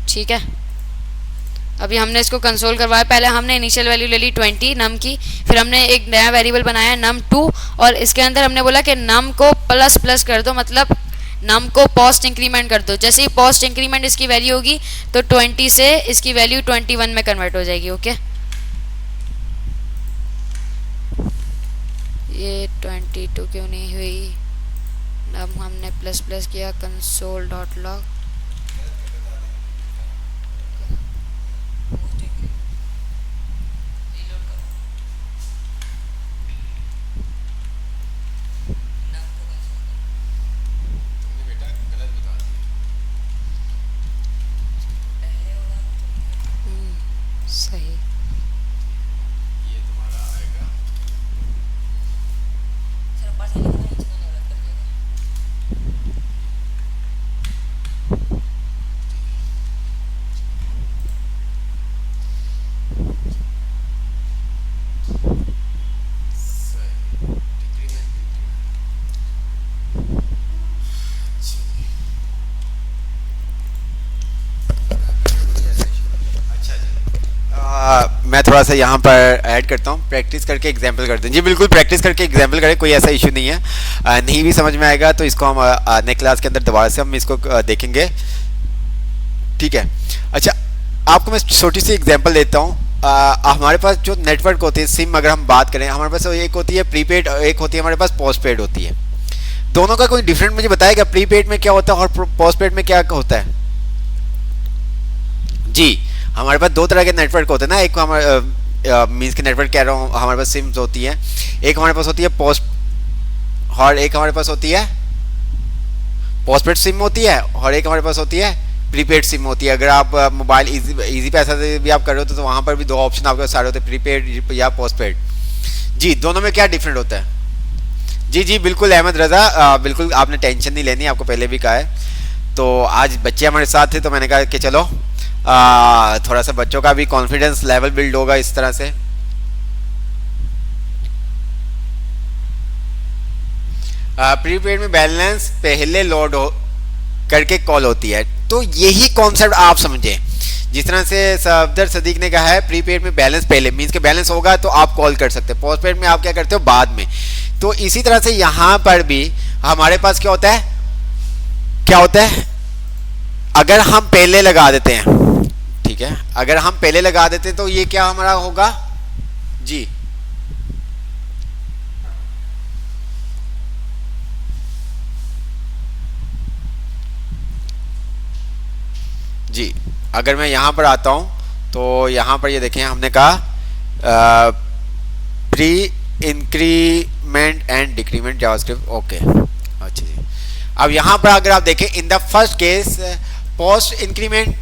ठीक है। अभी हमने इसको कंसोल करवाया, पहले हमने इनिशियल वैल्यू ले ली 20 नम की, फिर हमने एक नया वेरिएबल बनाया num2, और इसके अंदर हमने बोला कि num को प्लस प्लस कर दो, मतलब num को पोस्ट इंक्रीमेंट कर दो। जैसे ही पोस्ट इंक्रीमेंट इसकी वैल्यू होगी तो 20 से इसकी वैल्यू 21 में कन्वर्ट हो जाएगी। ओके, ये 22 क्यों नहीं हुई, अब हमने प्लस प्लस किया कंसोल डॉट लॉग, सही। ये तुम्हारा आएगा, मैं थोड़ा सा यहाँ पर ऐड करता हूँ, प्रैक्टिस करके एग्जाम्पल करते हैं। जी बिल्कुल, प्रैक्टिस करके एग्जाम्पल करें, कोई ऐसा इशू नहीं है। नहीं भी समझ में आएगा तो इसको हम नेक्स्ट क्लास के अंदर दोबारा से हम इसको देखेंगे, ठीक है। अच्छा, आपको मैं छोटी सी एग्जाम्पल देता हूँ। हमारे पास जो नेटवर्क होती है, सिम अगर हम बात करें, हमारे पास एक होती है प्रीपेड और एक होती है हमारे पास पोस्ट पेड होती है। दोनों का कोई डिफरेंट मुझे बताएगा, प्रीपेड में क्या होता है और पोस्ट पेड में क्या होता है? जी, हमारे पास दो तरह के नेटवर्क होते हैं ना, एक हमारे मीन्स के नेटवर्क कह रहा हूँ, हमारे पास सिम्स होती है, एक हमारे पास होती है पोस्ट, और एक हमारे पास होती है पोस्टपेड सिम होती है, और एक हमारे पास होती है प्रीपेड सिम होती है। अगर आप मोबाइल इजी पैसा से भी आप कर रहे हो तो वहाँ पर भी दो ऑप्शन आपके पास सारे होते हैं, प्रीपेड या पोस्टपेड। जी, दोनों में क्या डिफरेंट होता है? जी जी बिल्कुल अहमद रज़ा, बिल्कुल आपने टेंशन नहीं लेनी, आपको पहले भी कहा है। तो आज बच्चे हमारे साथ थे तो मैंने कहा कि चलो थोड़ा सा बच्चों का भी कॉन्फिडेंस लेवल बिल्ड होगा इस तरह से। प्रीपेड में बैलेंस पहले लोड हो करके कॉल होती है, तो यही कॉन्सेप्ट आप समझें। जिस तरह से सफदर सदीक ने कहा है प्रीपेड में बैलेंस पहले, मीन्स के बैलेंस होगा तो आप कॉल कर सकते हैं, पोस्टपेड में आप क्या करते हो बाद में। तो इसी तरह से यहाँ पर भी हमारे पास क्या होता है, क्या होता है, अगर हम पहले लगा देते हैं, ठीक है, अगर हम पहले लगा देते हैं तो ये क्या हमारा होगा जी, जी अगर मैं यहां पर आता हूं तो यहां पर ये देखें हमने कहा pre increment and decrement JavaScript, okay. अच्छा जी, अब यहां पर अगर आप देखें in the first case post increment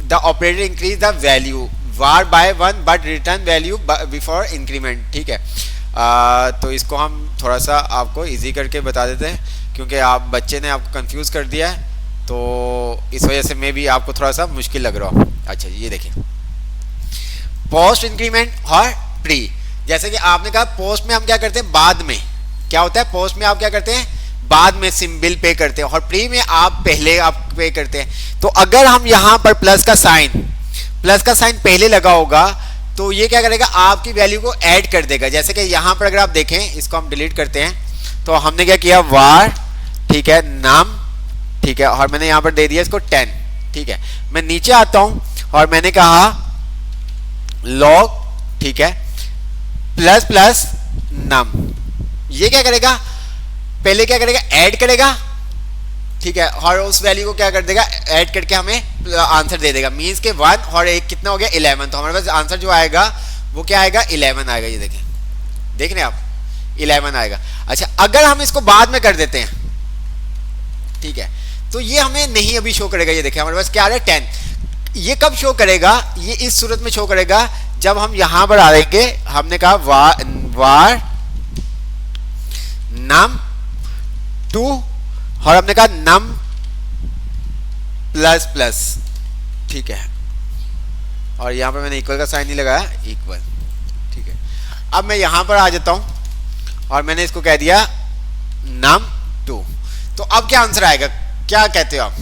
the operator increase the value var by 1 but return value before increment, ठीक है। तो इसको हम थोड़ा सा आपको इजी करके बता देते हैं क्योंकि आप बच्चे ने आपको कंफ्यूज कर दिया है, तो इस वजह से मैं भी आपको थोड़ा सा मुश्किल लग रहा हूँ। अच्छा जी, ये देखिए पोस्ट इंक्रीमेंट और प्री, जैसे कि आपने कहा पोस्ट में हम क्या करते हैं बाद में, क्या होता है पोस्ट में आप क्या करते हैं बाद में सिम बिल पे करते हैं और प्री में आप पहले आप पे करते हैं। तो अगर हम यहाँ पर प्लस का साइन पहले लगा होगा तो ये क्या करेगा आपकी वैल्यू को ऐड कर देगा। जैसे कि यहाँ पर अगर आप देखें, इसको हम डिलीट करते हैं, तो हमने क्या किया var, ठीक है, num, ठीक है, और मैंने यहाँ पर दे दिया इसको 10, ठीक है। मैं नीचे आता हूँ और मैंने कहा log, ठीक है, प्लस प्लस num, ये क्या करेगा पहले क्या करेगा ऐड करेगा, ठीक है, और उस वैल्यू को क्या कर देगा ऐड करके हमें आंसर दे देगा, मींस के 1 और 1 कितना हो गया 11, तो हमारे पास आंसर जो आएगा वो क्या आएगा 11 आएगा। ये देखें, देख रहे हैं आप 11 आएगा। अच्छा, अगर हम इसको बाद में कर देते हैं, ठीक है, तो ये हमें नहीं अभी शो करेगा। ये देखें हमारे पास क्या आ रहा है 10, ये कब शो करेगा, ये इस सूरत में शो करेगा जब हम यहां पर आ जाएंगे, हमने कहा var num 2 और हमने कहा num प्लस प्लस, ठीक है, और यहां पर मैंने इक्वल का साइन नहीं लगाया, इक्वल, ठीक है। अब मैं यहां पर आ जाता हूं और मैंने इसको कह दिया num 2, तो अब क्या आंसर आएगा, क्या कहते हो आप,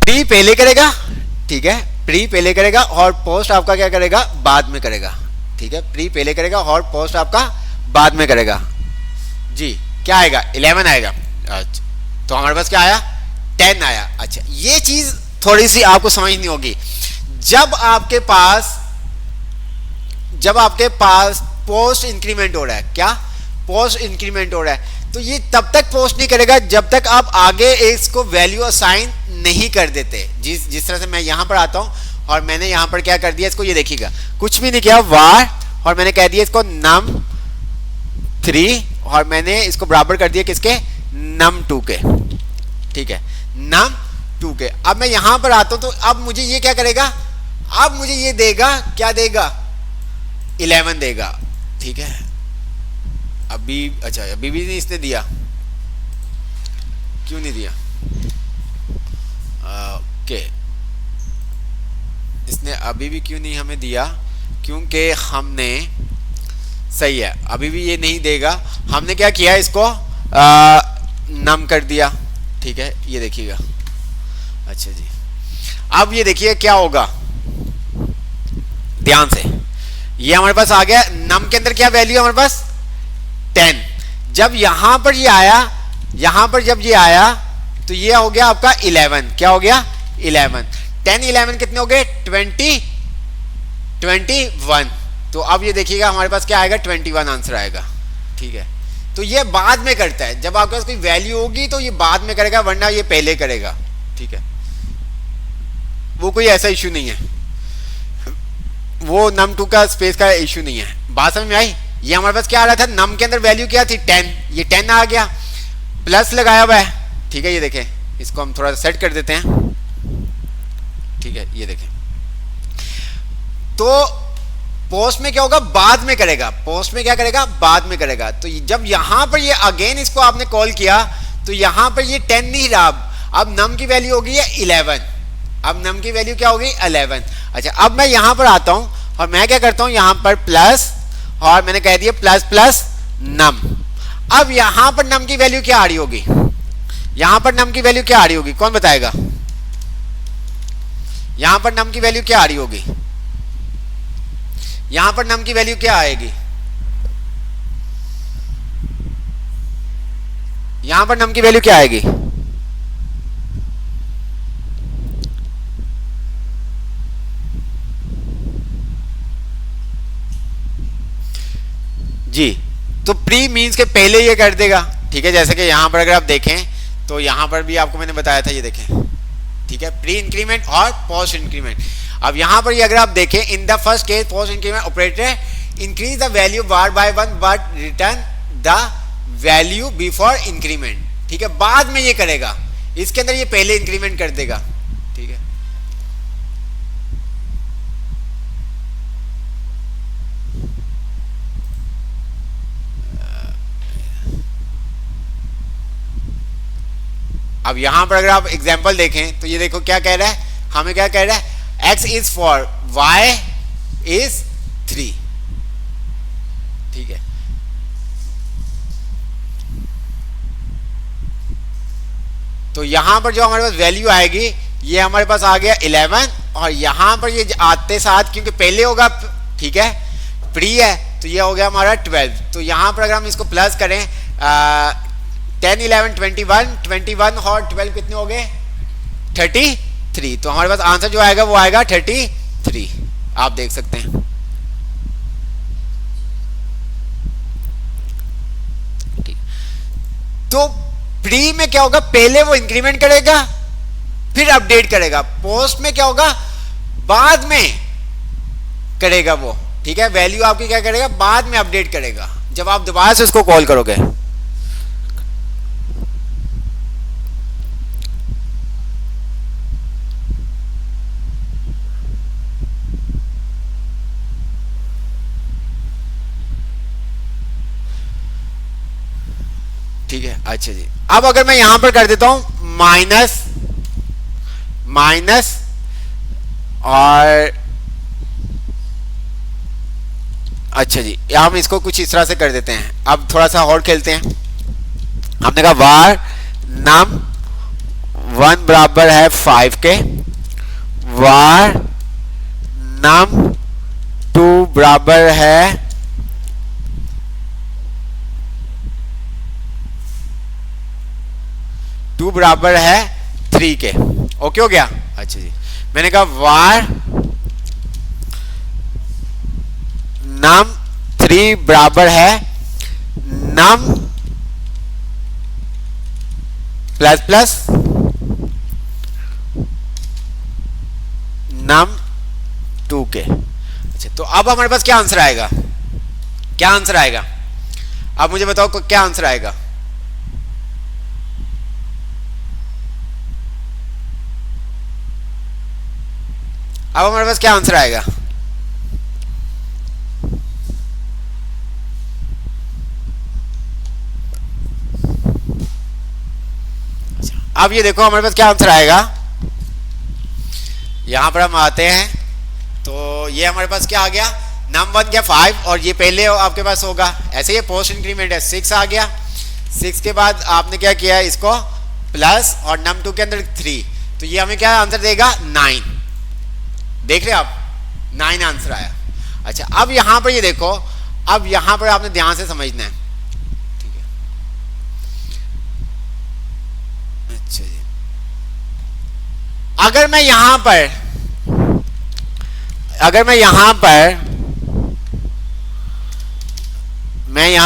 प्री पहले करेगा, ठीक है, प्री पहले करेगा और पोस्ट आपका क्या करेगा बाद में करेगा, ठीक है, प्री पहले करेगा और पोस्ट आपका बाद में करेगा जी। क्या आएगा 11 आएगा। अच्छा, तो हमारे पास क्या आया 10 आया। अच्छा, ये चीज थोड़ी सी आपको समझनी होगी, जब आपके पास पोस्ट इंक्रीमेंट हो रहा है, क्या पोस्ट इंक्रीमेंट हो रहा है, तो ये तब तक पोस्ट नहीं करेगा जब तक आप आगे इसको वैल्यू असाइन नहीं कर देते। जिस तरह से मैं यहां पर आता हूं और मैंने यहां पर क्या कर दिया इसको, ये देखिएगा कुछ भी नहीं किया var, और मैंने कह दिया इसको num 3 और मैंने इसको बराबर कर दिया किसके num 2 के, ठीक है, num 2 के। अब मैं यहां पर आता हूं तो अब मुझे ये क्या करेगा, अब मुझे ये देगा, क्या देगा 11 देगा, ठीक है। अभी अच्छा अभी भी नहीं इसने दिया, क्यों नहीं दिया, ओके, इसने अभी भी क्यों नहीं हमें दिया, क्योंकि हमने सही है अभी भी ये नहीं देगा, हमने क्या किया इसको नम कर दिया, ठीक है, ये देखिएगा। अच्छा जी, अब ये देखिए क्या होगा, ध्यान से, ये हमारे पास आ गया नम के अंदर क्या वैल्यू है हमारे पास 10, जब यहां पर ये आया, यहां पर जब ये आया तो ये हो गया आपका 11, क्या हो गया 11, 10 11 कितने हो गए 21, तो अब ये देखिएगा हमारे पास क्या आएगा 21 आंसर आएगा, ठीक है। तो ये बाद में करता है, जब आपके पास कोई वैल्यू होगी तो ये बाद में करेगा, वरना ये पहले करेगा, ठीक है, वो कोई ऐसा इशू नहीं है, वो num 2 का स्पेस का इशू नहीं है। बात समझ में आई, ये हमारे पास क्या आ रहा था, num के अंदर वैल्यू क्या थी 10, ये 10 आ गया, प्लस लगाया हुआ है, ठीक है, ये देखें, इसको हम थोड़ा सा सेट कर देते हैं, ठीक है, ये देखें, तो पोस्ट में क्या होगा बाद में करेगा, पोस्ट में क्या करेगा बाद में करेगा। तो जब यहां पर ये अगेन इसको आपने कॉल किया तो यहां पर ये 10 नहीं रहा, अब num की वैल्यू होगी 11, अब num की वैल्यू क्या होगी 11। अच्छा, अब मैं यहां पर आता हूं और मैं क्या करता हूं यहां पर प्लस, और मैंने कह दिया प्लस प्लस num, अब यहां पर num की वैल्यू क्या आ रही होगी, यहां पर num की वैल्यू क्या आ रही होगी, कौन बताएगा, यहां पर नम की वैल्यू क्या आ रही होगी, यहां पर नम की वैल्यू क्या आएगी, यहां पर नम की वैल्यू क्या आएगी, जी। तो प्री मीन्स के पहले ये कर देगा, ठीक है। जैसे कि यहां पर अगर आप देखें तो यहां पर भी आपको मैंने बताया था, ये देखें, ठीक है, प्री इंक्रीमेंट और पोस्ट इंक्रीमेंट। अब यहां पर ये अगर आप देखें, in the first case post increment operator increase the value bar by one but return the value before increment, ठीक है। बाद में ये करेगा, इसके अंदर ये पहले इंक्रीमेंट कर देगा, ठीक है। अब यहां पर अगर आप एग्जांपल देखें तो ये देखो क्या कह रहा है, हमें क्या कह रहा है, x is for y is 3, ठीक है। तो यहां पर जो हमारे पास वैल्यू आएगी ये हमारे पास आ गया 11, और यहां पर ये आते साथ क्योंकि पहले होगा, ठीक है, प्री है, तो ये हो गया हमारा 12। तो यहां पर अगर हम इसको प्लस करें 10 11 21 और 12 कितने हो गए 33। तो हमारे पास आंसर जो आएगा वो आएगा 33, आप देख सकते हैं, ठीक। तो प्री में क्या होगा, पहले वो इंक्रीमेंट करेगा फिर अपडेट करेगा, पोस्ट में क्या होगा, बाद में करेगा वो, ठीक है। वैल्यू आपकी क्या करेगा, बाद में अपडेट करेगा जब आप दोबारा से उसको कॉल करोगे। ठीक है, अच्छा जी। अब अगर मैं यहां पर कर देता हूं माइनस और अच्छा जी, हम इसको कुछ इस तरह से कर देते हैं। अब थोड़ा सा और खेलते हैं। हमने कहा var num 1 बराबर है 5 के, var num 2 बराबर है 2 बराबर है 3 के। ओके हो गया, अच्छा जी। मैंने कहा var num 3 बराबर है num प्लस प्लस num 2 के। अच्छा, तो अब हमारे पास क्या आंसर आएगा, क्या आंसर आएगा, अब मुझे बताओ क्या आंसर आएगा। अब हमारे पास क्या आंसर आएगा, अब ये देखो हमारे पास क्या आंसर आएगा। यहां पर हम आते हैं तो ये हमारे पास क्या आ गया, num 1 क्या 5, और ये पहले आपके पास होगा, ऐसे ये पोस्ट इंक्रीमेंट है 6 आ गया। 6 के बाद आपने क्या किया, इसको प्लस और num 2 के अंदर 3, तो ये हमें क्या आंसर देगा 9। देख रहे हैं आप, 9 आंसर आया। अच्छा, अब यहां पर ये देखो, अब यहां पर आपने ध्यान से समझना है, ठीक है। अच्छा जी, अगर मैं यहां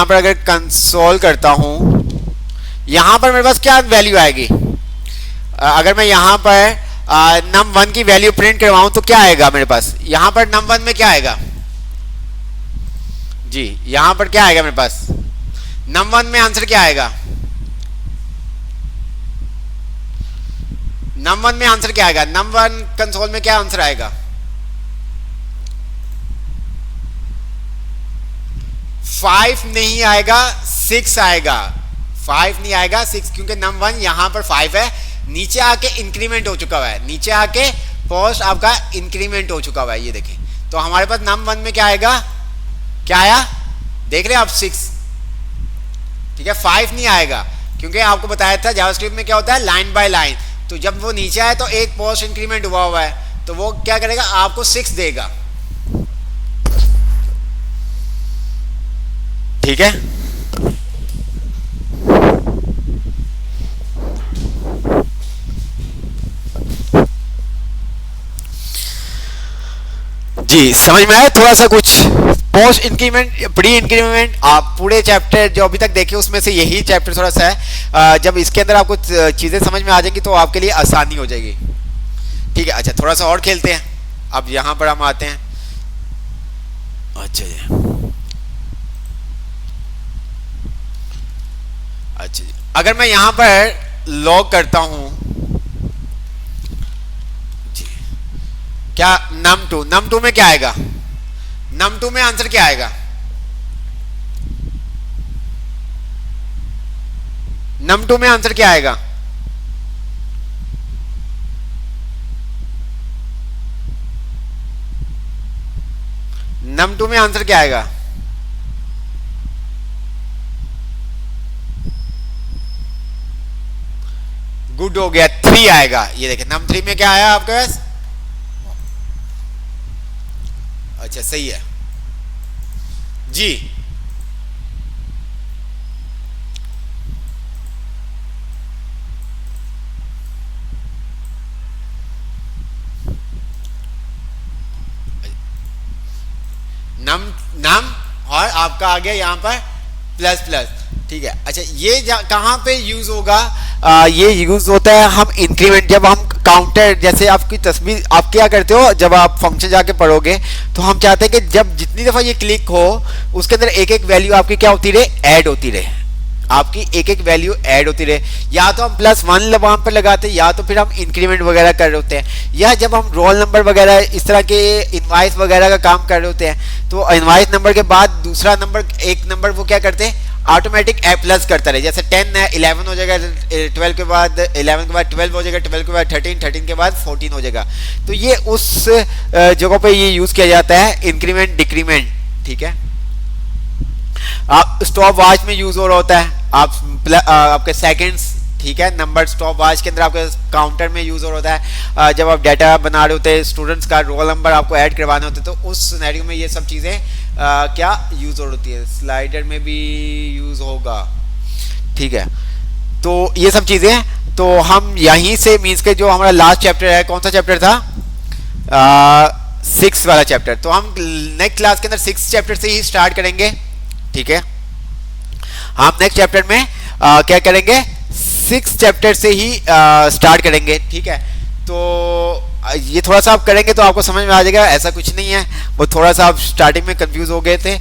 पर अगर कंसोल करता हूं, यहां पर मेरे पास क्या वैल्यू आएगी, अगर मैं यहां पर num 1 की वैल्यू प्रिंट करवाऊं तो क्या आएगा मेरे पास, यहां पर num 1 में क्या आएगा जी, यहां पर क्या आएगा मेरे पास, num 1 में आंसर क्या आएगा, num 1 में आंसर क्या आएगा, num 1 कंसोल में क्या आंसर आएगा, 5 नहीं आएगा 6 आएगा, 5 नहीं आएगा 6, क्योंकि num 1 यहां पर 5 है, नीचे आके इंक्रीमेंट हो चुका हुआ है, नीचे आके पोस्ट आपका इंक्रीमेंट हो चुका हुआ है, ये देखें। तो हमारे पास num 1 में क्या आएगा, क्या आया, देख रहे हैं आप 6, ठीक है। 5 नहीं आएगा क्योंकि आपको बताया था जावास्क्रिप्ट में क्या होता है, लाइन बाय लाइन, तो जब वो नीचे आए तो एक पोस्ट इंक्रीमेंट हुआ है, तो वो क्या करेगा, आपको 6 देगा। ठीक है, जी समझ में आया थोड़ा सा कुछ। पोस्ट इंक्रीमेंट, प्री इंक्रीमेंट, आप पूरे चैप्टर जो अभी तक देखे उसमें से यही चैप्टर थोड़ा सा है। जब इसके अंदर आपको चीजें समझ में आ जाएंगी तो आपके लिए आसानी हो जाएगी। ठीक है, अच्छा थोड़ा सा और खेलते हैं। अब यहां पर हम आते हैं। अच्छा जी, अच्छा जी, अगर मैं यहां पर लॉग करता हूं जी, क्या num2 में क्या आएगा, num2 में आंसर क्या आएगा, num2 में आंसर क्या आएगा, num2 में आंसर क्या आएगा, गुड हो गया, 3 आएगा। ये देखिए num3 में क्या आया आपके पास, अच्छा सही है जी। नम और आपका आ गया यहाँ पर प्लस प्लस। ठीक है, अच्छा ये कहाँ पे यूज होगा, ये यूज होता है हम इंक्रीमेंट, जब हम काउंटर, जैसे आपकी तस्वीर आप क्या करते हो जब आप फंक्शन जाके पढ़ोगे तो हम चाहते हैं कि जब जितनी दफा ये क्लिक हो उसके अंदर एक एक वैल्यू आपकी क्या होती रहे, ऐड होती रहे, आपकी एक एक वैल्यू ऐड होती रहे। या तो हम +1 वहां पर लगाते हैं, या तो फिर हम इंक्रीमेंट वगैरह कर रहे होते हैं, या जब हम रोल नंबर वगैरह इस तरह के इनवाइस वगैरह का काम कर रहे होते हैं तो इनवाइस नंबर के बाद दूसरा नंबर, एक नंबर वो क्या करते हैं ऑटोमेटिक प्लस करता रहे। जैसे 10 है 11 हो जाएगा, 12 के बाद 11 के बाद 12 हो जाएगा, 12 के बाद 13, 13 के बाद 14 हो जाएगा। तो ये उस जगह पे ये यूज किया जाता है इंक्रीमेंट डिक्रीमेंट। ठीक है, आप स्टॉप वॉच में यूज हो रहा होता है, आपके सेकंड्स, ठीक है, नंबर स्टॉप वॉच के अंदर आपके काउंटर में यूज हो रहा होता है। जब आप डाटा बना रहे होते हैं, स्टूडेंट्स का रोल नंबर आपको ऐड करवाने होते हैं, तो उस सिनेरियो में ये सब चीजें क्या यूज हो होती है, स्लाइडर में भी यूज होगा। ठीक है, तो ये सब चीजें तो हम यहीं से मीन्स के जो हमारा लास्ट चैप्टर है, कौन सा चैप्टर था, 6 वाला चैप्टर, तो हम नेक्स्ट क्लास के अंदर 6 चैप्टर से ही स्टार्ट करेंगे। ठीक है, हम नेक्स्ट चैप्टर में क्या करेंगे, 6 चैप्टर से ही स्टार्ट करेंगे। ठीक है, तो ये थोड़ा सा आप करेंगे तो आपको समझ में आ जाएगा, ऐसा कुछ नहीं है, वो थोड़ा सा आप स्टार्टिंग में कंफ्यूज हो गए थे।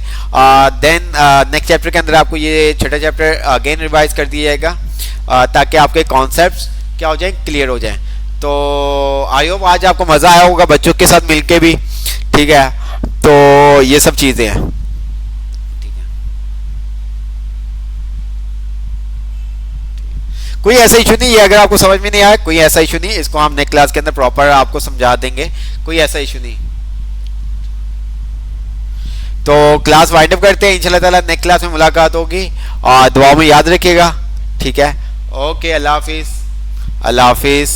देन नेक्स्ट चैप्टर के अंदर आपको ये छोटा चैप्टर अगेन रिवाइज कर दिया जाएगा ताकि आपके कॉन्सेप्ट्स क्या हो जाए, क्लियर हो जाए। तो आई होप आज आपको मज़ा आया होगा बच्चों के साथ मिलके भी। ठीक है, तो ये सब चीज़ें हैं। कोई ऐसा इशू नहीं है, अगर आपको समझ में नहीं आया कोई ऐसा इशू नहीं, इसको हम नेक्स्ट क्लास के अंदर प्रॉपर आपको समझा देंगे, कोई ऐसा इशू नहीं। तो क्लास वाइंड अप करते हैं, इंशाल्लाह ताला नेक्स्ट क्लास में मुलाकात होगी और दुआ में याद रखिएगा। ठीक है, ओके, अल्लाह हाफिज, अल्लाह हाफिज।